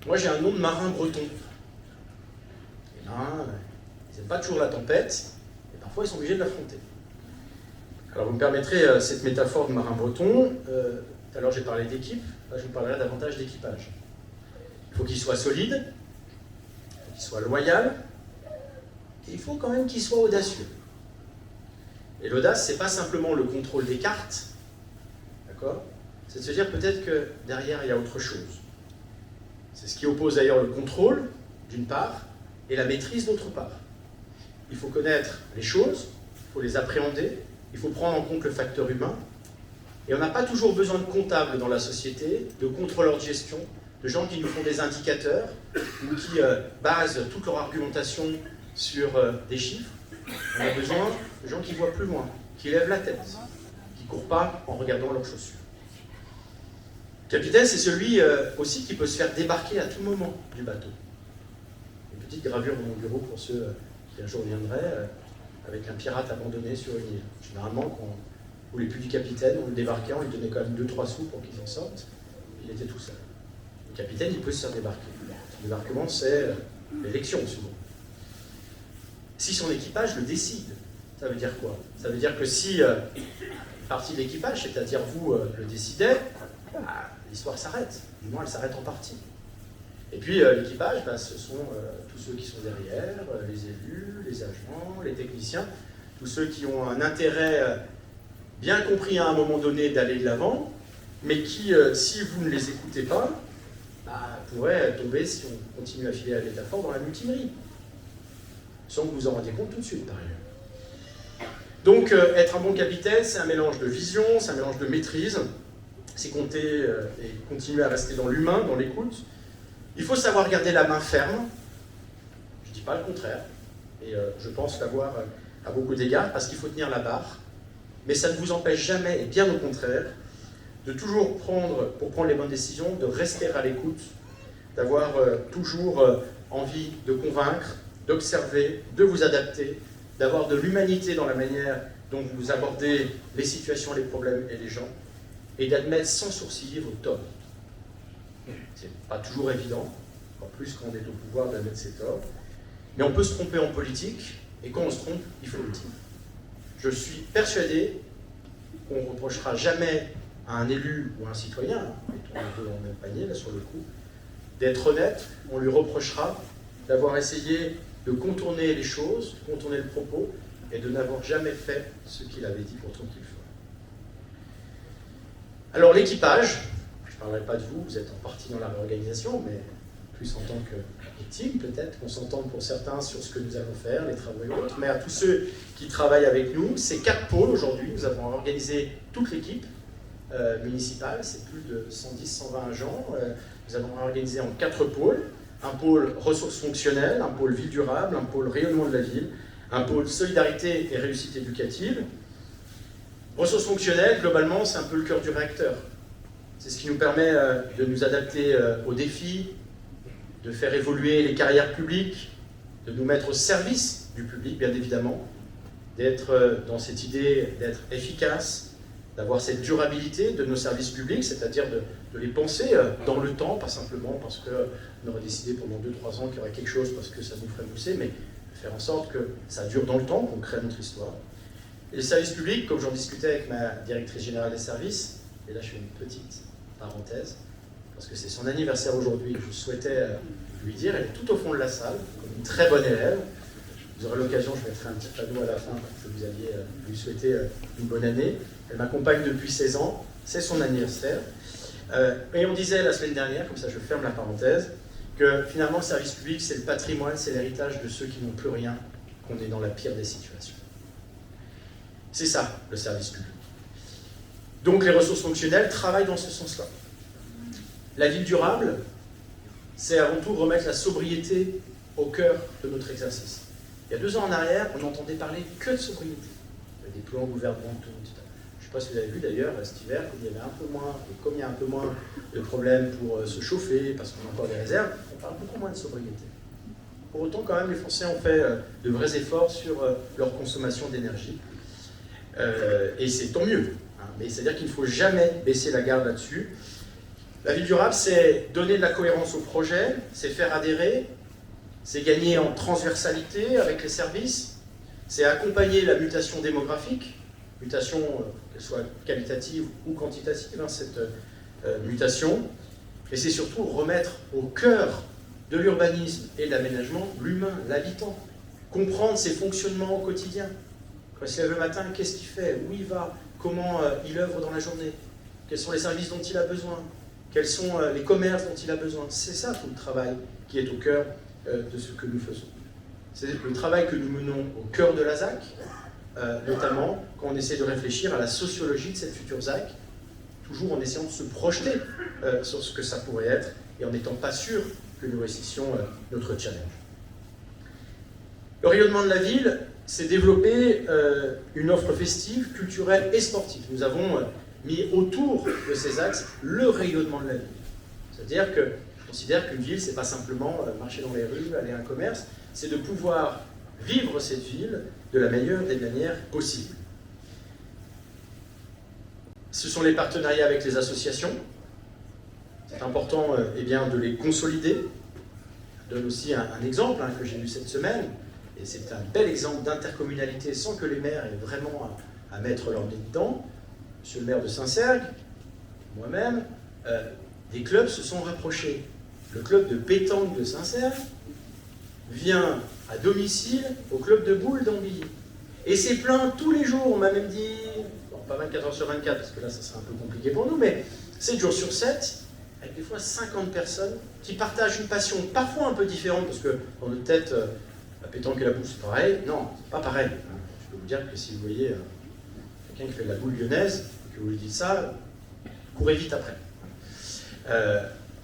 Moi, j'ai un nom de marin breton. Les marins, ils n'aiment pas toujours la tempête, et parfois ils sont obligés de l'affronter. Alors, vous me permettrez cette métaphore de marin breton. Tout à l'heure, j'ai parlé d'équipe, là, je vous parlerai davantage d'équipage. Il faut qu'il soit solide, il faut qu'il soit loyal, et il faut quand même qu'il soit audacieux. Et l'audace, ce n'est pas simplement le contrôle des cartes, d'accord ? C'est de se dire peut-être que derrière, il y a autre chose. C'est ce qui oppose d'ailleurs le contrôle, d'une part, et la maîtrise, d'autre part. Il faut connaître les choses, il faut les appréhender, il faut prendre en compte le facteur humain, et on n'a pas toujours besoin de comptables dans la société, de contrôleurs de gestion, de gens qui nous font des indicateurs, ou qui basent toute leur argumentation sur des chiffres. On a besoin de gens qui voient plus loin, qui lèvent la tête, qui ne courent pas en regardant leurs chaussures. Le capitaine, c'est celui aussi qui peut se faire débarquer à tout moment du bateau. Une petite gravure dans mon bureau pour ceux qui un jour viendraient, avec un pirate abandonné sur une île. Généralement, quand on ne voulait plus du capitaine, on le débarquait, on lui donnait quand même 2-3 sous pour qu'il en sorte. Il était tout seul. Le capitaine, il peut se faire débarquer. Le débarquement, c'est l'élection, souvent. Si son équipage le décide, ça veut dire quoi? Ça veut dire que si partie de l'équipage, c'est-à-dire vous, le décidez, l'histoire s'arrête. Du moins, elle s'arrête en partie. Et puis, l'équipage, ce sont tous ceux qui sont derrière, les élus, les agents, les techniciens, tous ceux qui ont un intérêt bien compris à un moment donné d'aller de l'avant, mais qui, si vous ne les écoutez pas, pourraient tomber, si on continue à filer à la métaphore, dans la mutinerie. Sans que vous vous en rendiez compte tout de suite, par ailleurs. Donc, être un bon capitaine, c'est un mélange de vision, c'est un mélange de maîtrise, c'est compter et continuer à rester dans l'humain, dans l'écoute. Il faut savoir garder la main ferme, je ne dis pas le contraire, et je pense l'avoir à beaucoup d'égards, parce qu'il faut tenir la barre, mais ça ne vous empêche jamais, et bien au contraire, de toujours pour prendre les bonnes décisions, de rester à l'écoute, d'avoir toujours envie de convaincre, d'observer, de vous adapter, d'avoir de l'humanité dans la manière dont vous abordez les situations, les problèmes et les gens, et d'admettre sans sourciller vos torts. C'est pas toujours évident, en plus quand on est au pouvoir d'admettre ses torts, mais on peut se tromper en politique, et quand on se trompe, il faut le dire. Je suis persuadé qu'on ne reprochera jamais à un élu ou à un citoyen, mettons les deux dans le même panier, là sur le coup, d'être honnête, on lui reprochera d'avoir essayé de contourner les choses, de contourner le propos, et de n'avoir jamais fait ce qu'il avait dit pourtant qu'il ferait. Alors l'équipage, je ne parlerai pas de vous, vous êtes en partie dans la réorganisation, mais plus en tant que victime peut-être, qu'on s'entende pour certains sur ce que nous allons faire, les travaux et autres, mais à tous ceux qui travaillent avec nous, c'est 4 pôles aujourd'hui, nous avons organisé toute l'équipe municipale, c'est plus de 110-120 agents, nous avons organisé en 4 pôles, un pôle ressources fonctionnelles, un pôle ville durable, un pôle rayonnement de la ville, un pôle solidarité et réussite éducative. Ressources fonctionnelles, globalement, c'est un peu le cœur du réacteur. C'est ce qui nous permet de nous adapter aux défis, de faire évoluer les carrières publiques, de nous mettre au service du public, bien évidemment, d'être dans cette idée d'être efficace, d'avoir cette durabilité de nos services publics, c'est-à-dire de les penser dans le temps, pas simplement parce qu'on aurait décidé pendant 2-3 ans qu'il y aurait quelque chose parce que ça nous ferait pousser, mais de faire en sorte que ça dure dans le temps, qu'on crée notre histoire. Et les services publics, comme j'en discutais avec ma directrice générale des services, et là je fais une petite parenthèse, parce que c'est son anniversaire aujourd'hui, je souhaitais lui dire, elle est tout au fond de la salle, comme une très bonne élève. Vous aurez l'occasion, je mettrai un petit panneau à la fin que vous alliez lui souhaiter une bonne année. Elle m'accompagne depuis 16 ans, c'est son anniversaire. Et on disait la semaine dernière, comme ça je ferme la parenthèse, que finalement le service public c'est le patrimoine, c'est l'héritage de ceux qui n'ont plus rien, qu'on est dans la pire des situations. C'est ça, le service public. Donc les ressources fonctionnelles travaillent dans ce sens-là. La ville durable, c'est avant tout remettre la sobriété au cœur de notre exercice. Il y a 2 ans en arrière, on n'entendait parler que de sobriété. Il y avait des plans gouvernementaux, etc. Je ne sais pas si vous avez vu d'ailleurs, cet hiver, comme il y a un peu moins de problèmes pour se chauffer, parce qu'on a encore des réserves, on parle beaucoup moins de sobriété. Pour autant, quand même, les Français ont fait de vrais efforts sur leur consommation d'énergie. Et c'est tant mieux. Hein. Mais c'est-à-dire qu'il ne faut jamais baisser la garde là-dessus. La ville durable, c'est donner de la cohérence au projet, c'est faire adhérer, c'est gagner en transversalité avec les services, c'est accompagner la mutation démographique, mutation qu'elle soit qualitative ou quantitative, hein, cette mutation, et c'est surtout remettre au cœur de l'urbanisme et de l'aménagement l'humain, l'habitant, comprendre ses fonctionnements au quotidien. Quand il se lève le matin, qu'est-ce qu'il fait, où il va, comment il œuvre dans la journée, quels sont les services dont il a besoin, quels sont les commerces dont il a besoin. C'est ça tout le travail qui est au cœur de ce que nous faisons. C'est le travail que nous menons au cœur de la ZAC, notamment quand on essaie de réfléchir à la sociologie de cette future ZAC, toujours en essayant de se projeter sur ce que ça pourrait être et en n'étant pas sûr que nous réussissions notre challenge. Le rayonnement de la ville, c'est développer une offre festive, culturelle et sportive. Nous avons mis autour de ces axes le rayonnement de la ville. C'est-à-dire que je considère qu'une ville, ce n'est pas simplement marcher dans les rues, aller à un commerce, c'est de pouvoir vivre cette ville de la meilleure des manières possibles. Ce sont les partenariats avec les associations. C'est important eh bien, de les consolider. Je donne aussi un exemple que j'ai lu cette semaine, et c'est un bel exemple d'intercommunalité sans que les maires aient vraiment à mettre leur nez dedans. Monsieur le maire de Saint-Cergue, moi-même, des clubs se sont rapprochés. Le club de pétanque de Saint-Cergue vient à domicile au club de boules d'Ambilly. Et c'est plein tous les jours, on m'a même dit, bon, pas 24 heures sur 24, parce que là ça serait un peu compliqué pour nous, mais 7 jours sur 7, avec des fois 50 personnes qui partagent une passion parfois un peu différente, parce que dans notre tête, la pétanque et la boule c'est pareil. Non, c'est pas pareil. Je peux vous dire que si vous voyez quelqu'un qui fait de la boule lyonnaise, que vous lui dites ça, courez vite après.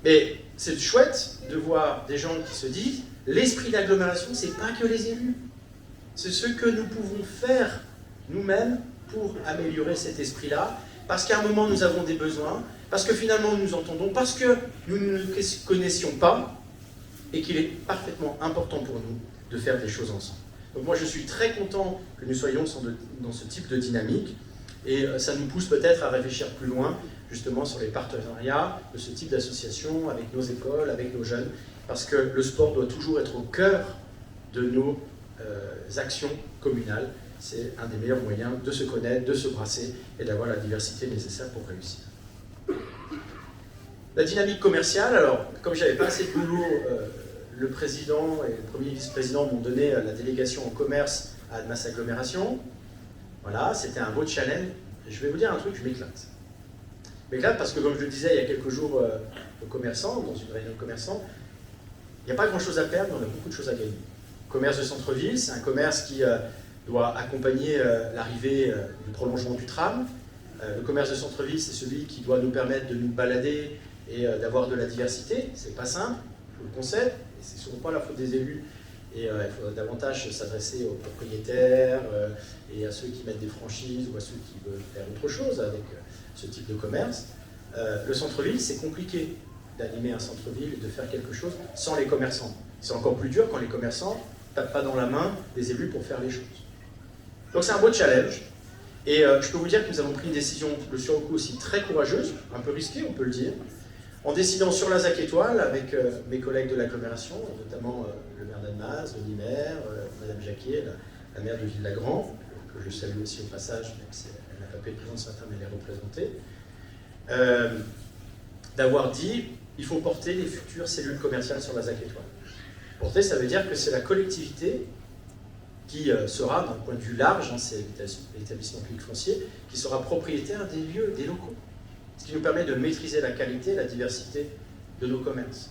Mais c'est chouette de voir des gens qui se disent l'esprit d'agglomération, c'est pas que les élus. C'est ce que nous pouvons faire nous-mêmes pour améliorer cet esprit-là, parce qu'à un moment nous avons des besoins, parce que finalement nous nous entendons, parce que nous ne nous connaissions pas, et qu'il est parfaitement important pour nous de faire des choses ensemble. Donc moi je suis très content que nous soyons dans ce type de dynamique, et ça nous pousse peut-être à réfléchir plus loin, justement sur les partenariats de ce type d'association avec nos écoles, avec nos jeunes, parce que le sport doit toujours être au cœur de nos actions communales. C'est un des meilleurs moyens de se connaître, de se brasser et d'avoir la diversité nécessaire pour réussir. La dynamique commerciale, alors comme je n'avais pas assez de boulot, le président et le premier vice-président m'ont donné la délégation en commerce à Annemasse Agglomération. Voilà, c'était un beau challenge. Et je vais vous dire un truc, je m'éclate. Je m'éclate parce que, comme je le disais il y a quelques jours aux commerçants, dans une réunion de commerçants, il n'y a pas grand-chose à perdre, mais on a beaucoup de choses à gagner. Le commerce de centre-ville, c'est un commerce qui doit accompagner l'arrivée du prolongement du tram. Le commerce de centre-ville, c'est celui qui doit nous permettre de nous balader et d'avoir de la diversité. C'est pas simple, je vous le concède, et c'est souvent pas la faute des élus. Et il faudrait davantage s'adresser aux propriétaires et à ceux qui mettent des franchises ou à ceux qui veulent faire autre chose avec ce type de commerce. Le centre-ville, c'est compliqué d'animer un centre-ville et de faire quelque chose sans les commerçants. C'est encore plus dur quand les commerçants ne tapent pas dans la main des élus pour faire les choses. Donc c'est un beau challenge. Et je peux vous dire que nous avons pris une décision, sur le coup aussi très courageuse, un peu risquée, on peut le dire, en décidant sur la ZAC Étoile, avec mes collègues de l'agglomération, notamment le maire d'Annemasse, Denis Maire, Madame Jacquier, la maire de Ville-Lagrand, que je salue aussi au passage, même si elle n'a pas pu être présente ce matin, mais elle est représentée, d'avoir dit il faut porter les futures cellules commerciales sur la ZAC Étoile. Porter, ça veut dire que c'est la collectivité qui sera, d'un point de vue large, c'est l'établissement public foncier, qui sera propriétaire des lieux, des locaux. Ce qui nous permet de maîtriser la qualité et la diversité de nos commerces.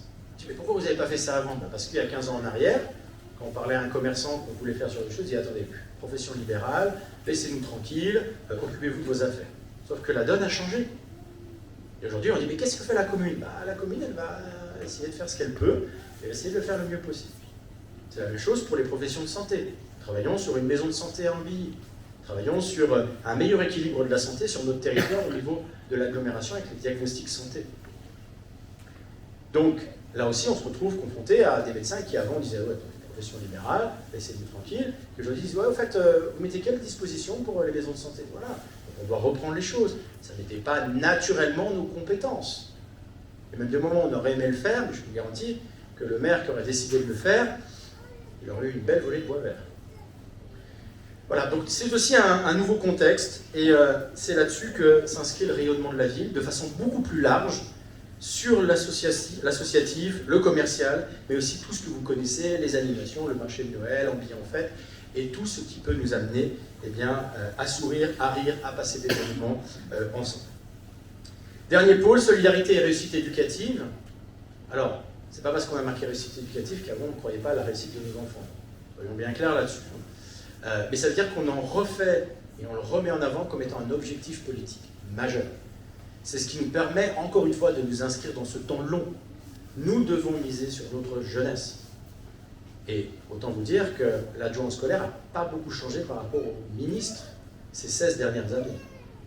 Mais pourquoi vous n'avez pas fait ça avant? Parce qu'il y a 15 ans en arrière, quand on parlait à un commerçant qu'on voulait faire sur des choses, il dit attendez, profession libérale, laissez-nous tranquilles, occupez-vous de vos affaires. Sauf que la donne a changé. Et aujourd'hui, on dit, mais qu'est-ce que fait la commune? La commune, elle va essayer de faire ce qu'elle peut, et essayer de le faire le mieux possible. C'est la même chose pour les professions de santé. Travaillons sur une maison de santé à Ambilly. Travaillons sur un meilleur équilibre de la santé sur notre territoire au niveau de l'agglomération avec les diagnostics santé. Donc, là aussi, on se retrouve confronté à des médecins qui avant disaient, ouais, profession libérale, laissez-nous tranquille, que je dis, ouais, au fait, vous mettez quelle disposition pour les maisons de santé? Voilà. On doit reprendre les choses. Ça n'était pas naturellement nos compétences. Et même du moment où on aurait aimé le faire, mais je vous garantis que le maire qui aurait décidé de le faire, il aurait eu une belle volée de bois vert. Voilà, donc c'est aussi un nouveau contexte, et c'est là-dessus que s'inscrit le rayonnement de la ville, de façon beaucoup plus large, sur l'associatif, le commercial, mais aussi tout ce que vous connaissez, les animations, le marché de Noël, Ambiant en fête, et tout ce qui peut nous amener à sourire, à rire, à passer des moments ensemble. Dernier pôle, solidarité et réussite éducative. Alors, c'est pas parce qu'on a marqué réussite éducative qu'avant on ne croyait pas à la réussite de nos enfants. Soyons bien clairs là-dessus. Mais ça veut dire qu'on en refait et on le remet en avant comme étant un objectif politique majeur. C'est ce qui nous permet, encore une fois, de nous inscrire dans ce temps long. Nous devons miser sur notre jeunesse. Et autant vous dire que l'adjoint scolaire n'a pas beaucoup changé par rapport au ministre ces 16 dernières années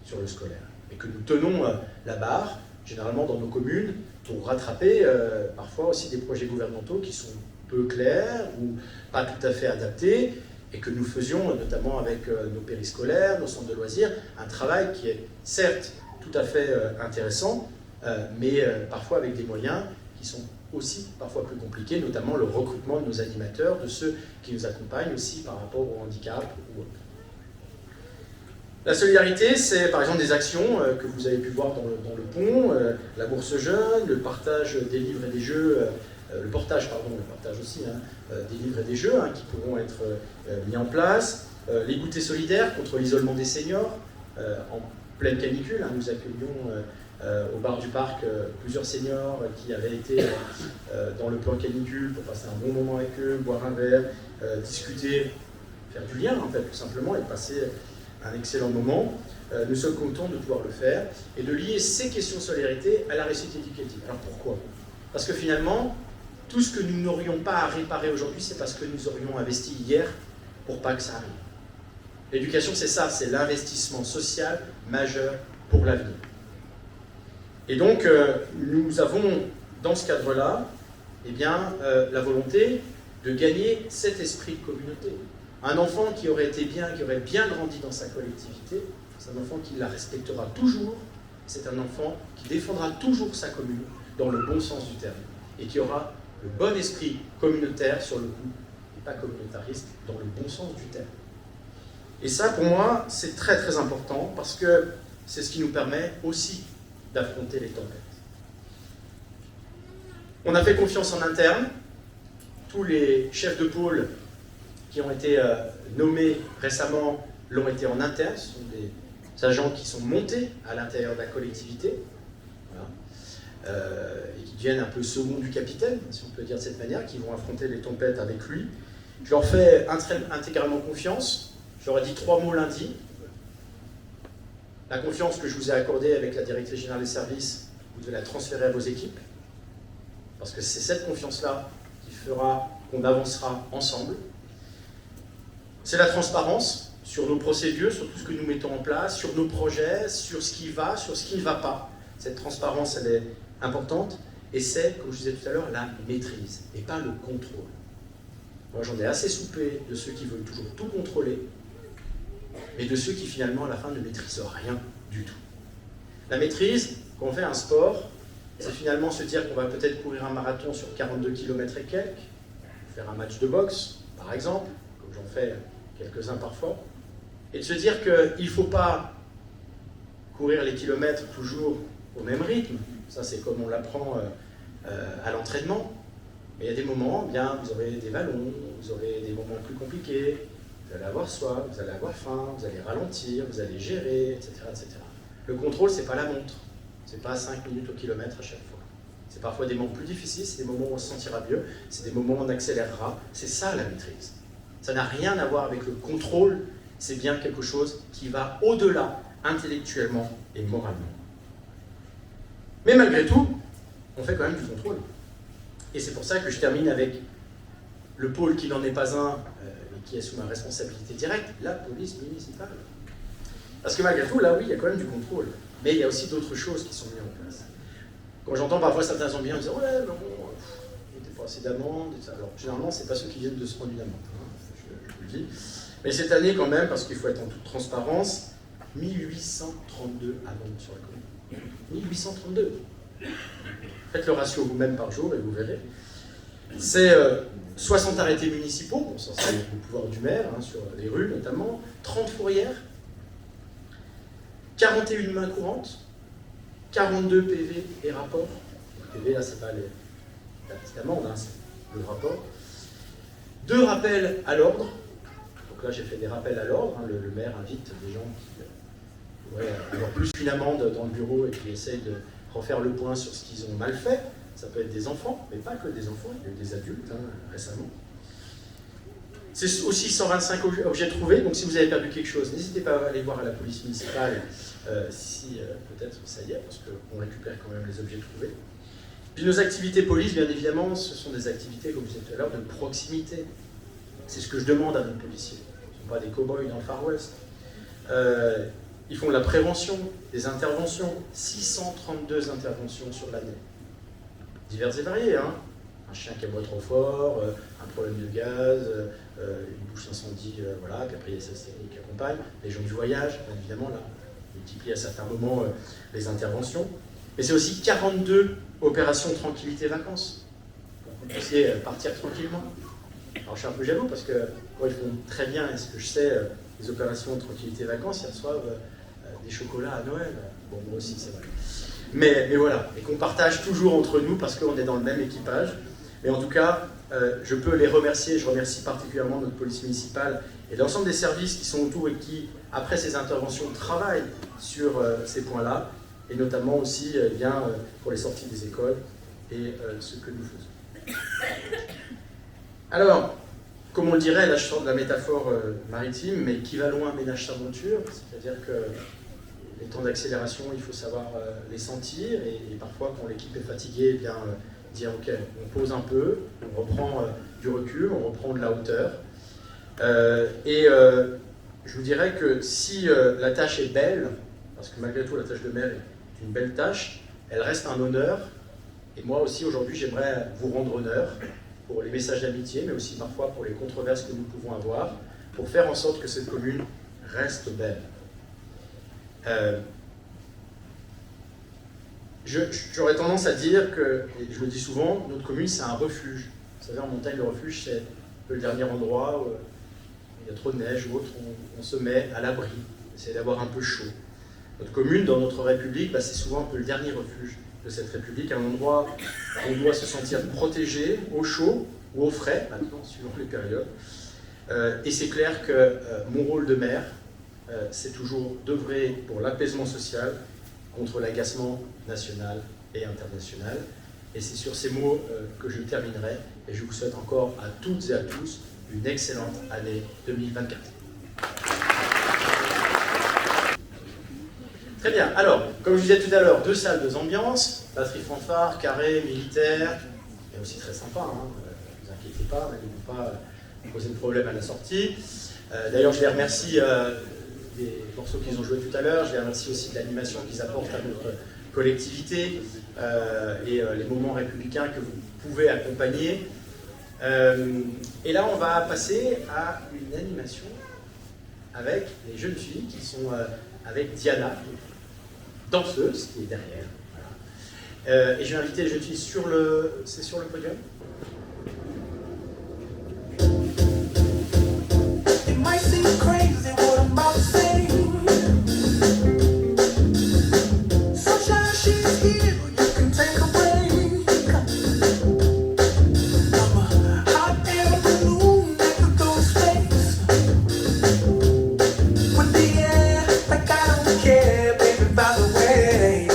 sur le scolaire. Et que nous tenons la barre, généralement dans nos communes, pour rattraper parfois aussi des projets gouvernementaux qui sont peu clairs ou pas tout à fait adaptés, et que nous faisions, notamment avec nos périscolaires, nos centres de loisirs, un travail qui est certes tout à fait intéressant, mais parfois avec des moyens qui sont aussi parfois plus compliqués, notamment le recrutement de nos animateurs, de ceux qui nous accompagnent aussi par rapport au handicap ou autre. La solidarité, c'est par exemple des actions que vous avez pu voir dans le pont, la bourse jeune, le partage des livres et des jeux, le portage aussi, des livres et des jeux qui pourront être mis en place, les goûters solidaires contre l'isolement des seniors, en pleine canicule, nous accueillions au bar du parc plusieurs seniors qui avaient été dans le plan canicule pour passer un bon moment avec eux, boire un verre, discuter, faire du lien en fait tout simplement et passer un excellent moment. Nous sommes contents de pouvoir le faire et de lier ces questions de solidarité à la réussite éducative. Alors pourquoi? Parce que finalement, tout ce que nous n'aurions pas à réparer aujourd'hui, c'est parce que nous aurions investi hier pour pas que ça arrive. L'éducation, c'est ça, c'est l'investissement social majeur pour l'avenir. Et donc, nous avons, dans ce cadre-là, la volonté de gagner cet esprit de communauté. Un enfant qui aurait été bien, qui aurait bien grandi dans sa collectivité, c'est un enfant qui la respectera toujours, c'est un enfant qui défendra toujours sa commune dans le bon sens du terme, et qui aura le bon esprit communautaire sur le coup, et pas communautariste, dans le bon sens du terme. Et ça, pour moi, c'est très très important, parce que c'est ce qui nous permet aussi d'affronter les tempêtes. On a fait confiance en interne. Tous les chefs de pôle qui ont été nommés récemment l'ont été en interne. Ce sont des agents qui sont montés à l'intérieur de la collectivité, voilà, et qui deviennent un peu second du capitaine, si on peut dire de cette manière, qui vont affronter les tempêtes avec lui. Je leur fais intégralement confiance. Je leur ai dit 3 mots lundi. La confiance que je vous ai accordée avec la directrice générale des services, vous devez la transférer à vos équipes, parce que c'est cette confiance-là qui fera qu'on avancera ensemble. C'est la transparence sur nos procédures, sur tout ce que nous mettons en place, sur nos projets, sur ce qui va, sur ce qui ne va pas. Cette transparence, elle est importante, et c'est, comme je disais tout à l'heure, la maîtrise, et pas le contrôle. Moi, j'en ai assez soupé de ceux qui veulent toujours tout contrôler, mais de ceux qui finalement à la fin ne maîtrisent rien du tout. La maîtrise, quand on fait un sport, c'est finalement se dire qu'on va peut-être courir un marathon sur 42 km et quelques, faire un match de boxe, par exemple, comme j'en fais quelques-uns parfois, et de se dire qu'il ne faut pas courir les kilomètres toujours au même rythme, ça c'est comme on l'apprend à l'entraînement, mais il y a des moments, vous aurez des vallons, vous aurez des moments plus compliqués, vous allez avoir soif, vous allez avoir faim, vous allez ralentir, vous allez gérer, etc. etc. Le contrôle, ce n'est pas la montre. Ce n'est pas 5 minutes au kilomètre à chaque fois. C'est parfois des moments plus difficiles, c'est des moments où on se sentira mieux, c'est des moments où on accélérera. C'est ça la maîtrise. Ça n'a rien à voir avec le contrôle, c'est bien quelque chose qui va au-delà intellectuellement et moralement. Mais malgré tout, on fait quand même du contrôle. Et c'est pour ça que je termine avec le pôle qui n'en est pas un, et qui est sous ma responsabilité directe, la police municipale. Parce que malgré tout, là oui, il y a quand même du contrôle. Mais il y a aussi d'autres choses qui sont mises en place. Quand j'entends parfois certains ambiants dire « Ouais, non, il n'était pas assez d'amende. » Alors, généralement, ce n'est pas ceux qui viennent de se prendre une amende, hein, je vous le dis. Mais cette année, quand même, parce qu'il faut être en toute transparence, 1832 amendes sur la commune. 1832. Faites le ratio vous-même par jour et vous verrez. C'est 60 arrêtés municipaux, bon, ça c'est le pouvoir du maire, hein, sur les rues notamment, 30 fourrières, 41 mains courantes, 42 PV et rapports. Le PV, là, c'est pas la petite amende, hein, c'est le rapport. 2 rappels à l'ordre. Donc là, j'ai fait des rappels à l'ordre. Hein, le maire invite des gens qui pourraient avoir plus qu'une amende dans le bureau et qui essayent de refaire le point sur ce qu'ils ont mal fait. Ça peut être des enfants, mais pas que des enfants, il y a eu des adultes hein, récemment. C'est aussi 125 objets trouvés, donc si vous avez perdu quelque chose, n'hésitez pas à aller voir à la police municipale si peut-être ça y est, parce qu'on récupère quand même les objets trouvés. Puis nos activités police, bien évidemment, ce sont des activités, comme je disais tout à l'heure, de proximité. C'est ce que je demande à nos policiers. Ils ne sont pas des cow-boys dans le Far West. Ils font de la prévention, des interventions, 632 interventions sur l'année. Diverses et variées, hein. Un chien qui aboie trop fort, un problème de gaz, une bouche d'incendie, voilà, qu'après il y a SSTI qui accompagne, les gens du voyage, bien évidemment, là, multiplie à certains moments les interventions. Mais c'est aussi 42 opérations tranquillité-vacances, pour que vous puissiez partir tranquillement. Alors je suis un peu jaloux parce que moi, ils font très bien, et ce que je sais, les opérations tranquillité-vacances, ils reçoivent des chocolats à Noël. Bon, moi aussi, c'est vrai. Mais voilà, et qu'on partage toujours entre nous parce qu'on est dans le même équipage. Mais en tout cas, je peux les remercier, je remercie particulièrement notre police municipale et l'ensemble des services qui sont autour et qui, après ces interventions, travaillent sur ces points-là, et notamment aussi bien, pour les sorties des écoles et ce que nous faisons. Alors, comme on le dirait, là je sors de la métaphore maritime, mais qui va loin ménage sa monture, c'est-à-dire que les temps d'accélération, il faut savoir les sentir, et parfois quand l'équipe est fatiguée, eh bien, dire ok, on pose un peu, on reprend du recul, on reprend de la hauteur. Je vous dirais que si la tâche est belle, parce que malgré tout la tâche de maire est une belle tâche, elle reste un honneur, et moi aussi aujourd'hui j'aimerais vous rendre honneur pour les messages d'amitié, mais aussi parfois pour les controverses que nous pouvons avoir, pour faire en sorte que cette commune reste belle. J'aurais tendance à dire que, et je le dis souvent, notre commune c'est un refuge. Vous savez, en montagne, le refuge c'est le dernier endroit où il y a trop de neige ou autre, on se met à l'abri, on essaie d'avoir un peu chaud. Notre commune, dans notre République, c'est souvent un peu le dernier refuge de cette République, un endroit où on doit se sentir protégé, au chaud ou au frais, maintenant, suivant les périodes. Et c'est clair que mon rôle de maire, c'est toujours d'œuvrer pour l'apaisement social contre l'agacement national et international. Et c'est sur ces mots que je terminerai, et je vous souhaite encore à toutes et à tous une excellente année 2024. Très bien, alors, comme je disais tout à l'heure, 2 salles, 2 ambiances, batterie fanfare, carré, militaire, et aussi très sympa, hein, ne vous inquiétez pas, mais ne vont pas poser de problème à la sortie. D'ailleurs, je les remercie des morceaux qu'ils ont joués tout à l'heure, je les remercie aussi de l'animation qu'ils apportent à notre collectivité et les moments républicains que vous pouvez accompagner. Et là, on va passer à une animation avec les jeunes filles qui sont avec Diana, danseuse, qui est derrière. Voilà. Et je vais inviter les jeunes filles sur le podium. It might seem crazy what I'm about to say. Sunshine, she's here, you can take a break. I'm a hot air balloon that could go to space. With the air, like I don't care, baby, by the way.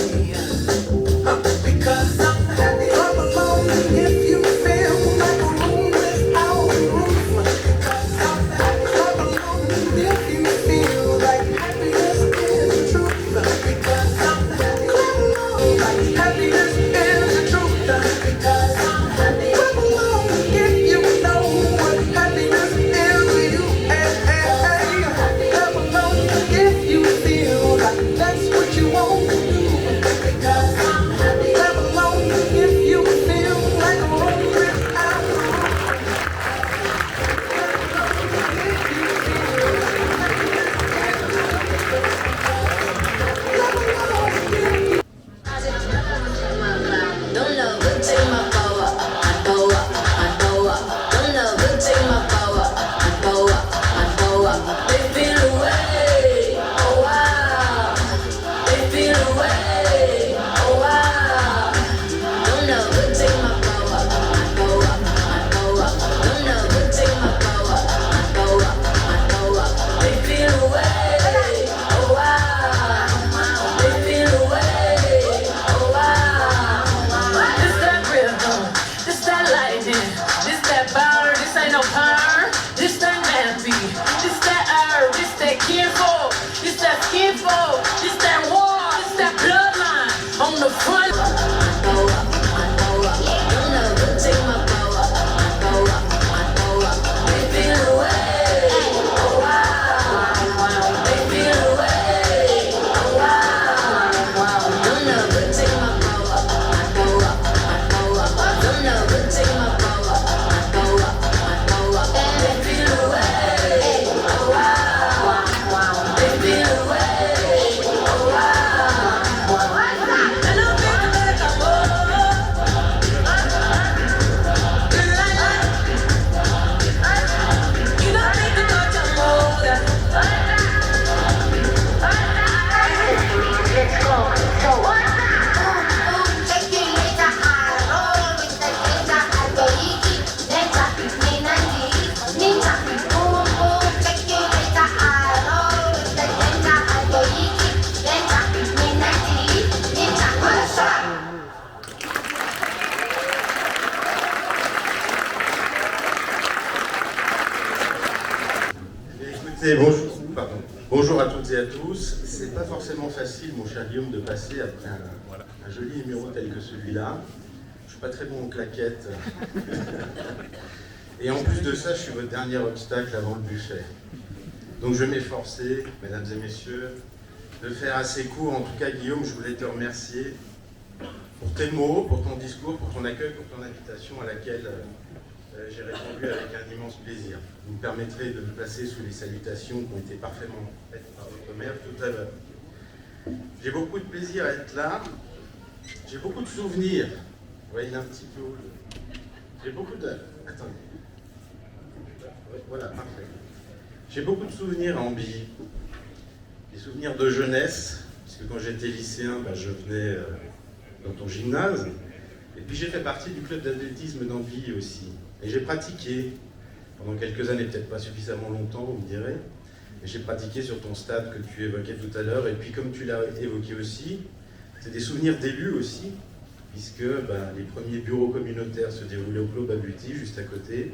Because I'm happy, I'm alone, if you feel Écoutez, bonjour, pardon. Bonjour à toutes et à tous. C'est pas forcément facile, mon cher Guillaume, de passer après un joli numéro tel que celui-là. Je suis pas très bon aux claquettes. Et en plus de ça, je suis votre dernier obstacle avant le buffet. Donc je vais m'efforcer, mesdames et messieurs, de faire assez court. En tout cas, Guillaume, je voulais te remercier pour tes mots, pour ton discours, pour ton accueil, pour ton invitation à laquelle j'ai répondu avec un immense plaisir. Vous me permettrez de me placer sous les salutations qui ont été parfaitement faites par votre mère tout à l'heure. J'ai beaucoup de plaisir à être là. J'ai beaucoup de souvenirs. Vous voyez, il est un petit peu haut. J'ai beaucoup de... Attendez. Voilà, parfait. J'ai beaucoup de souvenirs à Ambilly. Des souvenirs de jeunesse, puisque quand j'étais lycéen, je venais dans ton gymnase. Et puis j'ai fait partie du club d'athlétisme d'Ambilly aussi. Et j'ai pratiqué, pendant quelques années, peut-être pas suffisamment longtemps, vous me direz, mais j'ai pratiqué sur ton stade que tu évoquais tout à l'heure. Et puis comme tu l'as évoqué aussi, c'est des souvenirs d'élus aussi, puisque les premiers bureaux communautaires se déroulaient au Clos Babuti, juste à côté.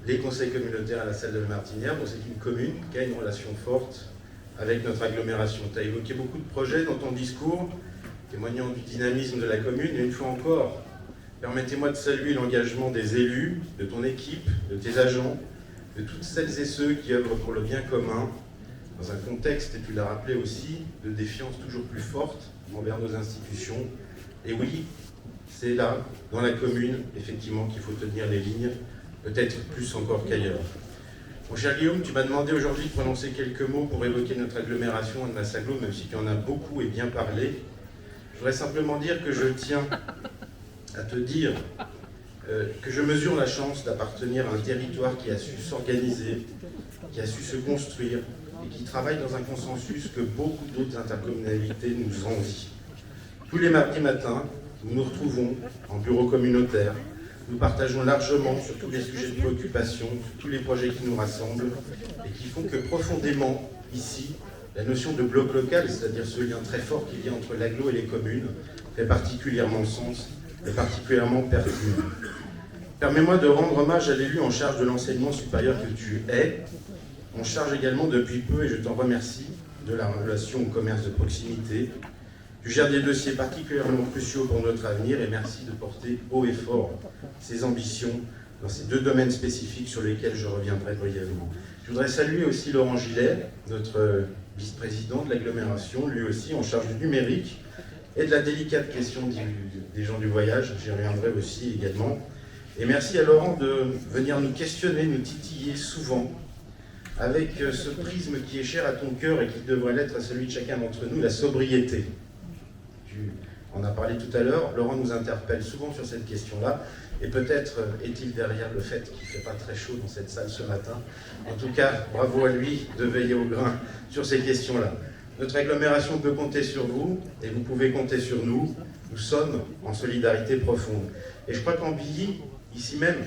Les conseils communautaires à la salle de la Martinière, bon, c'est une commune qui a une relation forte avec notre agglomération. Tu as évoqué beaucoup de projets dans ton discours, témoignant du dynamisme de la commune, et une fois encore, permettez-moi de saluer l'engagement des élus, de ton équipe, de tes agents, de toutes celles et ceux qui œuvrent pour le bien commun, dans un contexte, et tu l'as rappelé aussi, de défiance toujours plus forte envers nos institutions. Et oui, c'est là, dans la commune, effectivement, qu'il faut tenir les lignes, peut-être plus encore qu'ailleurs. Mon cher Guillaume, tu m'as demandé aujourd'hui de prononcer quelques mots pour évoquer notre agglomération de Massaglo, même si tu en as beaucoup et bien parlé. Je voudrais simplement dire que je tiens à te dire que je mesure la chance d'appartenir à un territoire qui a su s'organiser, qui a su se construire et qui travaille dans un consensus que beaucoup d'autres intercommunalités nous envient. Tous les mardis matins, nous nous retrouvons en bureau communautaire. Nous partageons largement sur tous les sujets de préoccupation, sur tous les projets qui nous rassemblent et qui font que profondément, ici, la notion de bloc local, c'est-à-dire ce lien très fort qu'il y a entre l'agglo et les communes, fait particulièrement sens et particulièrement pertinent. Permets-moi de rendre hommage à l'élu en charge de l'enseignement supérieur que tu es, en charge également depuis peu, et je t'en remercie, de la relation au commerce de proximité. Tu gères des dossiers particulièrement cruciaux pour notre avenir et merci de porter haut et fort ces ambitions dans ces deux domaines spécifiques sur lesquels je reviendrai brièvement. Je voudrais saluer aussi Laurent Gillet, notre vice-président de l'agglomération, lui aussi en charge du numérique et de la délicate question des gens du voyage, j'y reviendrai aussi également. Et merci à Laurent de venir nous questionner, nous titiller souvent avec ce prisme qui est cher à ton cœur et qui devrait l'être à celui de chacun d'entre nous, la sobriété. On a parlé tout à l'heure, Laurent nous interpelle souvent sur cette question-là, et peut-être est-il derrière le fait qu'il ne fait pas très chaud dans cette salle ce matin. En tout cas, bravo à lui de veiller au grain sur ces questions-là. Notre agglomération peut compter sur vous, et vous pouvez compter sur nous. Nous sommes en solidarité profonde. Et je crois qu'Ambilly, ici même,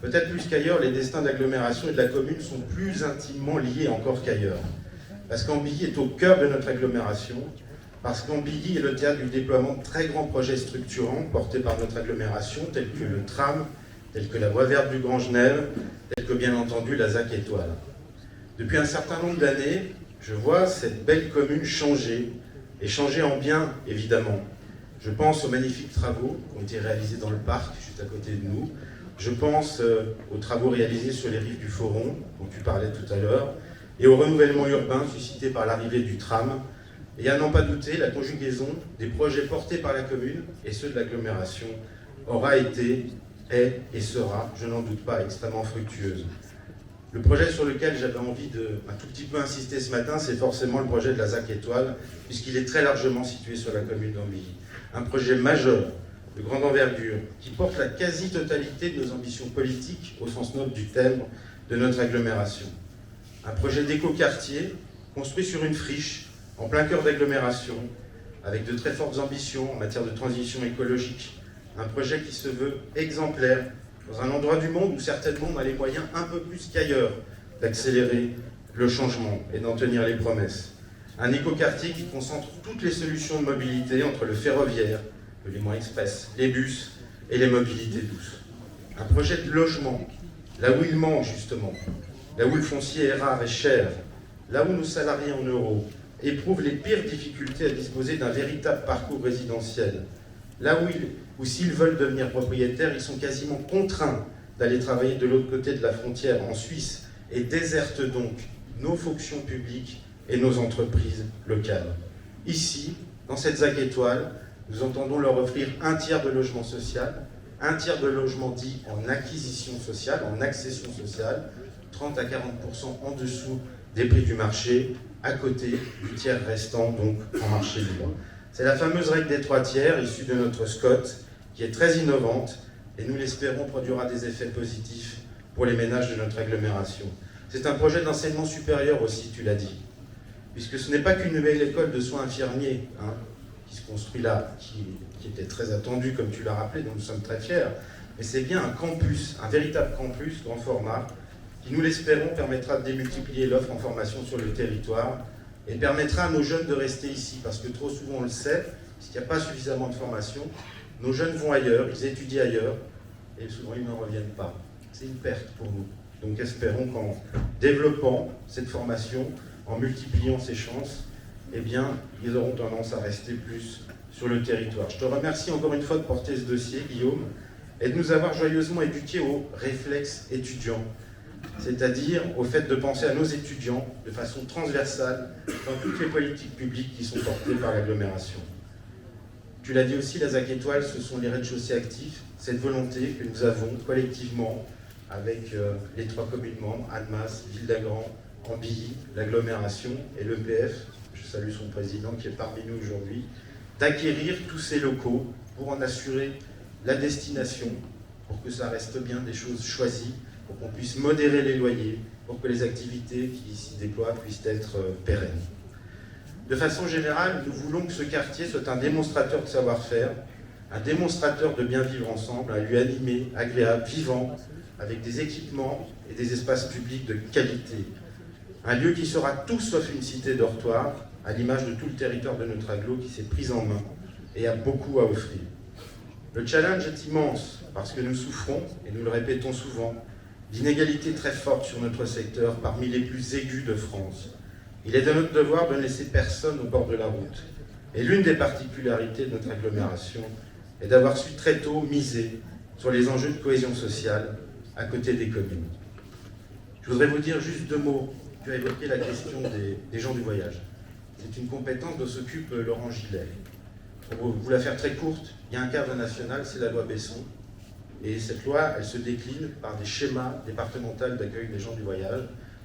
peut-être plus qu'ailleurs, les destins de l'agglomération et de la commune sont plus intimement liés encore qu'ailleurs. Parce qu'Ambilly est au cœur de notre agglomération, parce qu'Ambilly est le théâtre du déploiement de très grands projets structurants portés par notre agglomération, tels que le tram, tels que la voie verte du Grand Genève, tels que bien entendu la ZAC Étoile. Depuis un certain nombre d'années, je vois cette belle commune changer, et changer en bien, évidemment. Je pense aux magnifiques travaux qui ont été réalisés dans le parc, juste à côté de nous. Je pense aux travaux réalisés sur les rives du Foron, dont tu parlais tout à l'heure, et au renouvellement urbain suscité par l'arrivée du tram. Et à n'en pas douter, la conjugaison des projets portés par la commune et ceux de l'agglomération aura été, est et sera, je n'en doute pas, extrêmement fructueuse. Le projet sur lequel j'avais envie de un tout petit peu insister ce matin, c'est forcément le projet de la ZAC Étoile, puisqu'il est très largement situé sur la commune d'Ambilly. Un projet majeur, de grande envergure, qui porte la quasi-totalité de nos ambitions politiques, au sens noble du terme, de notre agglomération. Un projet d'éco-quartier, construit sur une friche, en plein cœur d'agglomération, avec de très fortes ambitions en matière de transition écologique. Un projet qui se veut exemplaire, dans un endroit du monde où certainement on a les moyens un peu plus qu'ailleurs d'accélérer le changement et d'en tenir les promesses. Un écoquartier qui concentre toutes les solutions de mobilité entre le ferroviaire, le Léman Express, les bus et les mobilités douces. Un projet de logement, là où il manque justement, là où le foncier est rare et cher, là où nos salariés en euros éprouvent les pires difficultés à disposer d'un véritable parcours résidentiel, là où s'ils veulent devenir propriétaires, ils sont quasiment contraints d'aller travailler de l'autre côté de la frontière, en Suisse, et désertent donc nos fonctions publiques et nos entreprises locales. Ici, dans cette ZAC étoile, nous entendons leur offrir un tiers de logement social, un tiers de logement dit en acquisition sociale, en accession sociale, 30 à 40% en dessous des prix du marché, à côté du tiers restant, donc en marché libre. C'est la fameuse règle des 3 tiers, issue de notre SCOT, qui est très innovante, et nous l'espérons produira des effets positifs pour les ménages de notre agglomération. C'est un projet d'enseignement supérieur aussi, tu l'as dit, puisque ce n'est pas qu'une nouvelle école de soins infirmiers qui se construit là, qui était très attendue, comme tu l'as rappelé, dont nous sommes très fiers, mais c'est bien un campus, un véritable campus grand format, qui, nous l'espérons, permettra de démultiplier l'offre en formation sur le territoire et permettra à nos jeunes de rester ici, parce que trop souvent on le sait, puisqu'il n'y a pas suffisamment de formation, nos jeunes vont ailleurs, ils étudient ailleurs, et souvent ils n'en reviennent pas. C'est une perte pour nous. Donc espérons qu'en développant cette formation, en multipliant ces chances, eh bien, ils auront tendance à rester plus sur le territoire. Je te remercie encore une fois de porter ce dossier, Guillaume, et de nous avoir joyeusement éduqués au réflexe étudiant, c'est-à-dire au fait de penser à nos étudiants de façon transversale dans toutes les politiques publiques qui sont portées par l'agglomération. Tu l'as dit aussi, la ZAC étoile, ce sont les rez-de-chaussée actifs, cette volonté que nous avons collectivement avec les 3 communes membres, Annemasse, Ville-d'Agrand, Ambilly, l'agglomération et l'EPF, je salue son président qui est parmi nous aujourd'hui, d'acquérir tous ces locaux pour en assurer la destination, pour que ça reste bien des choses choisies, pour qu'on puisse modérer les loyers, pour que les activités qui s'y déploient puissent être pérennes. De façon générale, nous voulons que ce quartier soit un démonstrateur de savoir-faire, un démonstrateur de bien vivre ensemble, un lieu animé, agréable, vivant, avec des équipements et des espaces publics de qualité. Un lieu qui sera tout sauf une cité dortoir, à l'image de tout le territoire de notre agglo qui s'est pris en main et a beaucoup à offrir. Le challenge est immense parce que nous souffrons, et nous le répétons souvent, d'inégalités très fortes sur notre secteur, parmi les plus aiguës de France. Il est de notre devoir de ne laisser personne au bord de la route. Et l'une des particularités de notre agglomération est d'avoir su très tôt miser sur les enjeux de cohésion sociale à côté des communes. Je voudrais vous dire juste 2 mots. Tu as évoqué la question des gens du voyage. C'est une compétence dont s'occupe Laurent Gillet. Pour vous la faire très courte, il y a un cadre national, c'est la loi Besson. Et cette loi, elle se décline par des schémas départementaux d'accueil des gens du voyage,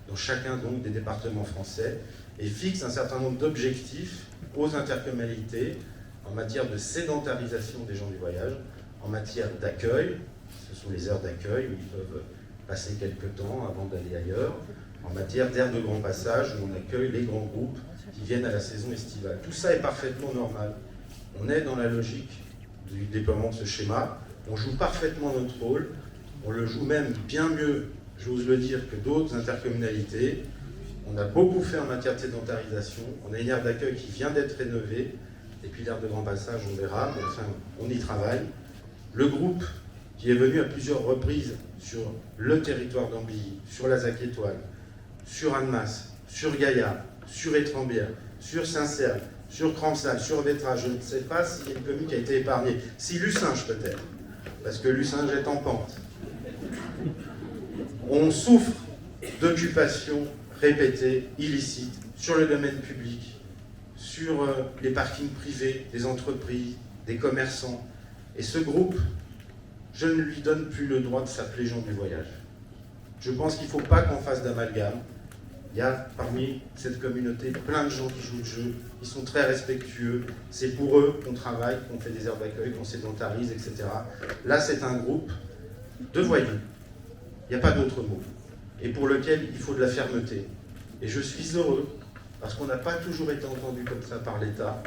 dans chacun donc des départements français, et fixe un certain nombre d'objectifs aux intercommunalités en matière de sédentarisation des gens du voyage, en matière d'accueil, ce sont les aires d'accueil où ils peuvent passer quelques temps avant d'aller ailleurs, en matière d'aires de grand passage où on accueille les grands groupes qui viennent à la saison estivale. Tout ça est parfaitement normal. On est dans la logique du déploiement de ce schéma, on joue parfaitement notre rôle, on le joue même bien mieux, j'ose le dire, que d'autres intercommunalités. On a beaucoup fait en matière de sédentarisation, on a une aire d'accueil qui vient d'être rénovée, et puis l'aire de grand passage, on verra, mais enfin, on y travaille. Le groupe qui est venu à plusieurs reprises sur le territoire d'Ambilly, sur la ZAC étoile, sur Annemasse, sur Gaillard, sur Étrembières, sur Saint-Cergue, sur Crampsal, sur Vétra, je ne sais pas s'il y a une commune qui a été épargnée. Si Lucinge peut-être, parce que Lucinge est en pente. On souffre d'occupations répétées, illicites, sur le domaine public, sur les parkings privés, des entreprises, des commerçants. Et ce groupe, je ne lui donne plus le droit de s'appeler gens du voyage. Je pense qu'il ne faut pas qu'on fasse d'amalgame. Il y a parmi cette communauté plein de gens qui jouent le jeu, ils sont très respectueux, c'est pour eux qu'on travaille, qu'on fait des aires d'accueil, qu'on sédentarise, etc. Là, c'est un groupe de voyous, il n'y a pas d'autre mot, et pour lequel il faut de la fermeté. Et je suis heureux, parce qu'on n'a pas toujours été entendu comme ça par l'État.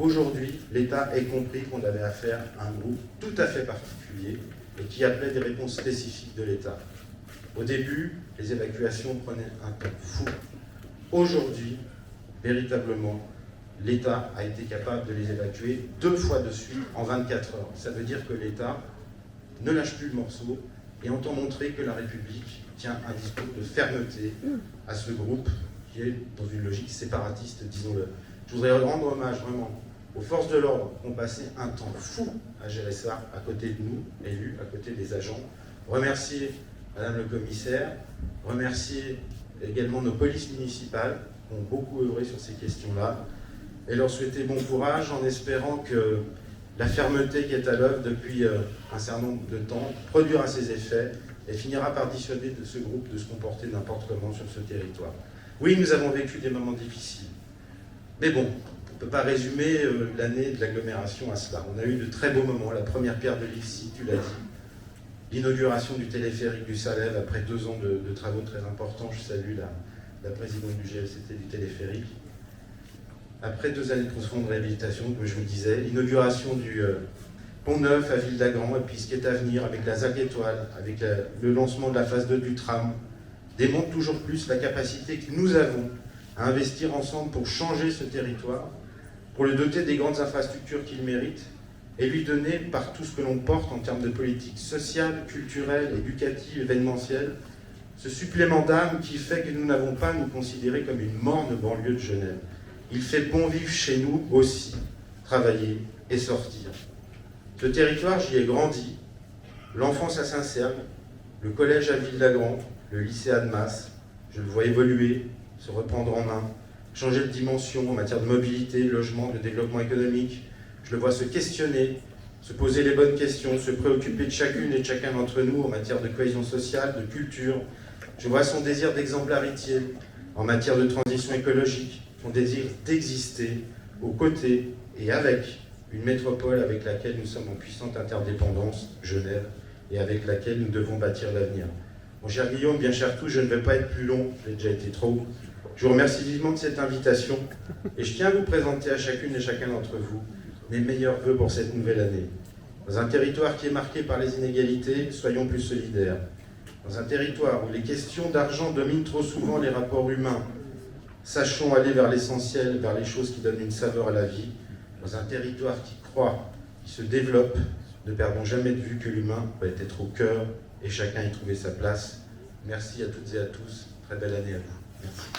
Aujourd'hui, l'État ait compris qu'on avait affaire à un groupe tout à fait particulier et qui appelait des réponses spécifiques de l'État. Au début, les évacuations prenaient un temps fou. Aujourd'hui, véritablement, l'État a été capable de les évacuer 2 fois de suite en 24 heures. Ça veut dire que l'État ne lâche plus le morceau et entend montrer que la République tient un discours de fermeté à ce groupe qui est dans une logique séparatiste, disons-le. Je voudrais rendre hommage vraiment aux forces de l'ordre qui ont passé un temps fou à gérer ça, à côté de nous, élus, à côté des agents. Remercier Madame le Commissaire, remercier également nos polices municipales qui ont beaucoup œuvré sur ces questions-là, et leur souhaiter bon courage en espérant que la fermeté qui est à l'œuvre depuis un certain nombre de temps produira ses effets et finira par dissuader de ce groupe de se comporter n'importe comment sur ce territoire. Oui, nous avons vécu des moments difficiles, mais bon, on ne peut pas résumer l'année de l'agglomération à cela. On a eu de très beaux moments, la première pierre de l'IFSI, tu l'as dit, l'inauguration du téléphérique du Salève après 2 ans de travaux très importants. Je salue la présidente du GLCT du téléphérique. Après 2 années de profonde réhabilitation, comme je vous disais, l'inauguration du Pont Neuf à Ville-d'Agran, et puis ce qui est à venir avec la ZAC Étoile, avec le lancement de la phase 2 du tram, démontre toujours plus la capacité que nous avons à investir ensemble pour changer ce territoire, pour le doter des grandes infrastructures qu'il mérite, et lui donner, par tout ce que l'on porte en termes de politique sociale, culturelle, éducative, événementielle, ce supplément d'âme qui fait que nous n'avons pas à nous considérer comme une morne banlieue de Genève. Il fait bon vivre chez nous aussi, travailler et sortir. Ce territoire, j'y ai grandi, l'enfance à Saint-Sergue, le collège à Ville-d'Agran, le lycée à Annemasse, je le vois évoluer, se reprendre en main, changer de dimension en matière de mobilité, de logement, de développement économique. Je le vois se questionner, se poser les bonnes questions, se préoccuper de chacune et de chacun d'entre nous en matière de cohésion sociale, de culture. Je vois son désir d'exemplarité en matière de transition écologique, son désir d'exister aux côtés et avec une métropole avec laquelle nous sommes en puissante interdépendance, Genève, et avec laquelle nous devons bâtir l'avenir. Mon cher Guillaume, bien cher tous, je ne vais pas être plus long, j'ai déjà été trop. Je vous remercie vivement de cette invitation et je tiens à vous présenter à chacune et chacun d'entre vous mes meilleurs vœux pour cette nouvelle année. Dans un territoire qui est marqué par les inégalités, soyons plus solidaires. Dans un territoire où les questions d'argent dominent trop souvent les rapports humains, sachons aller vers l'essentiel, vers les choses qui donnent une saveur à la vie. Dans un territoire qui croît, qui se développe, ne perdons jamais de vue que l'humain va être au cœur et chacun y trouver sa place. Merci à toutes et à tous. Très belle année à vous. Merci.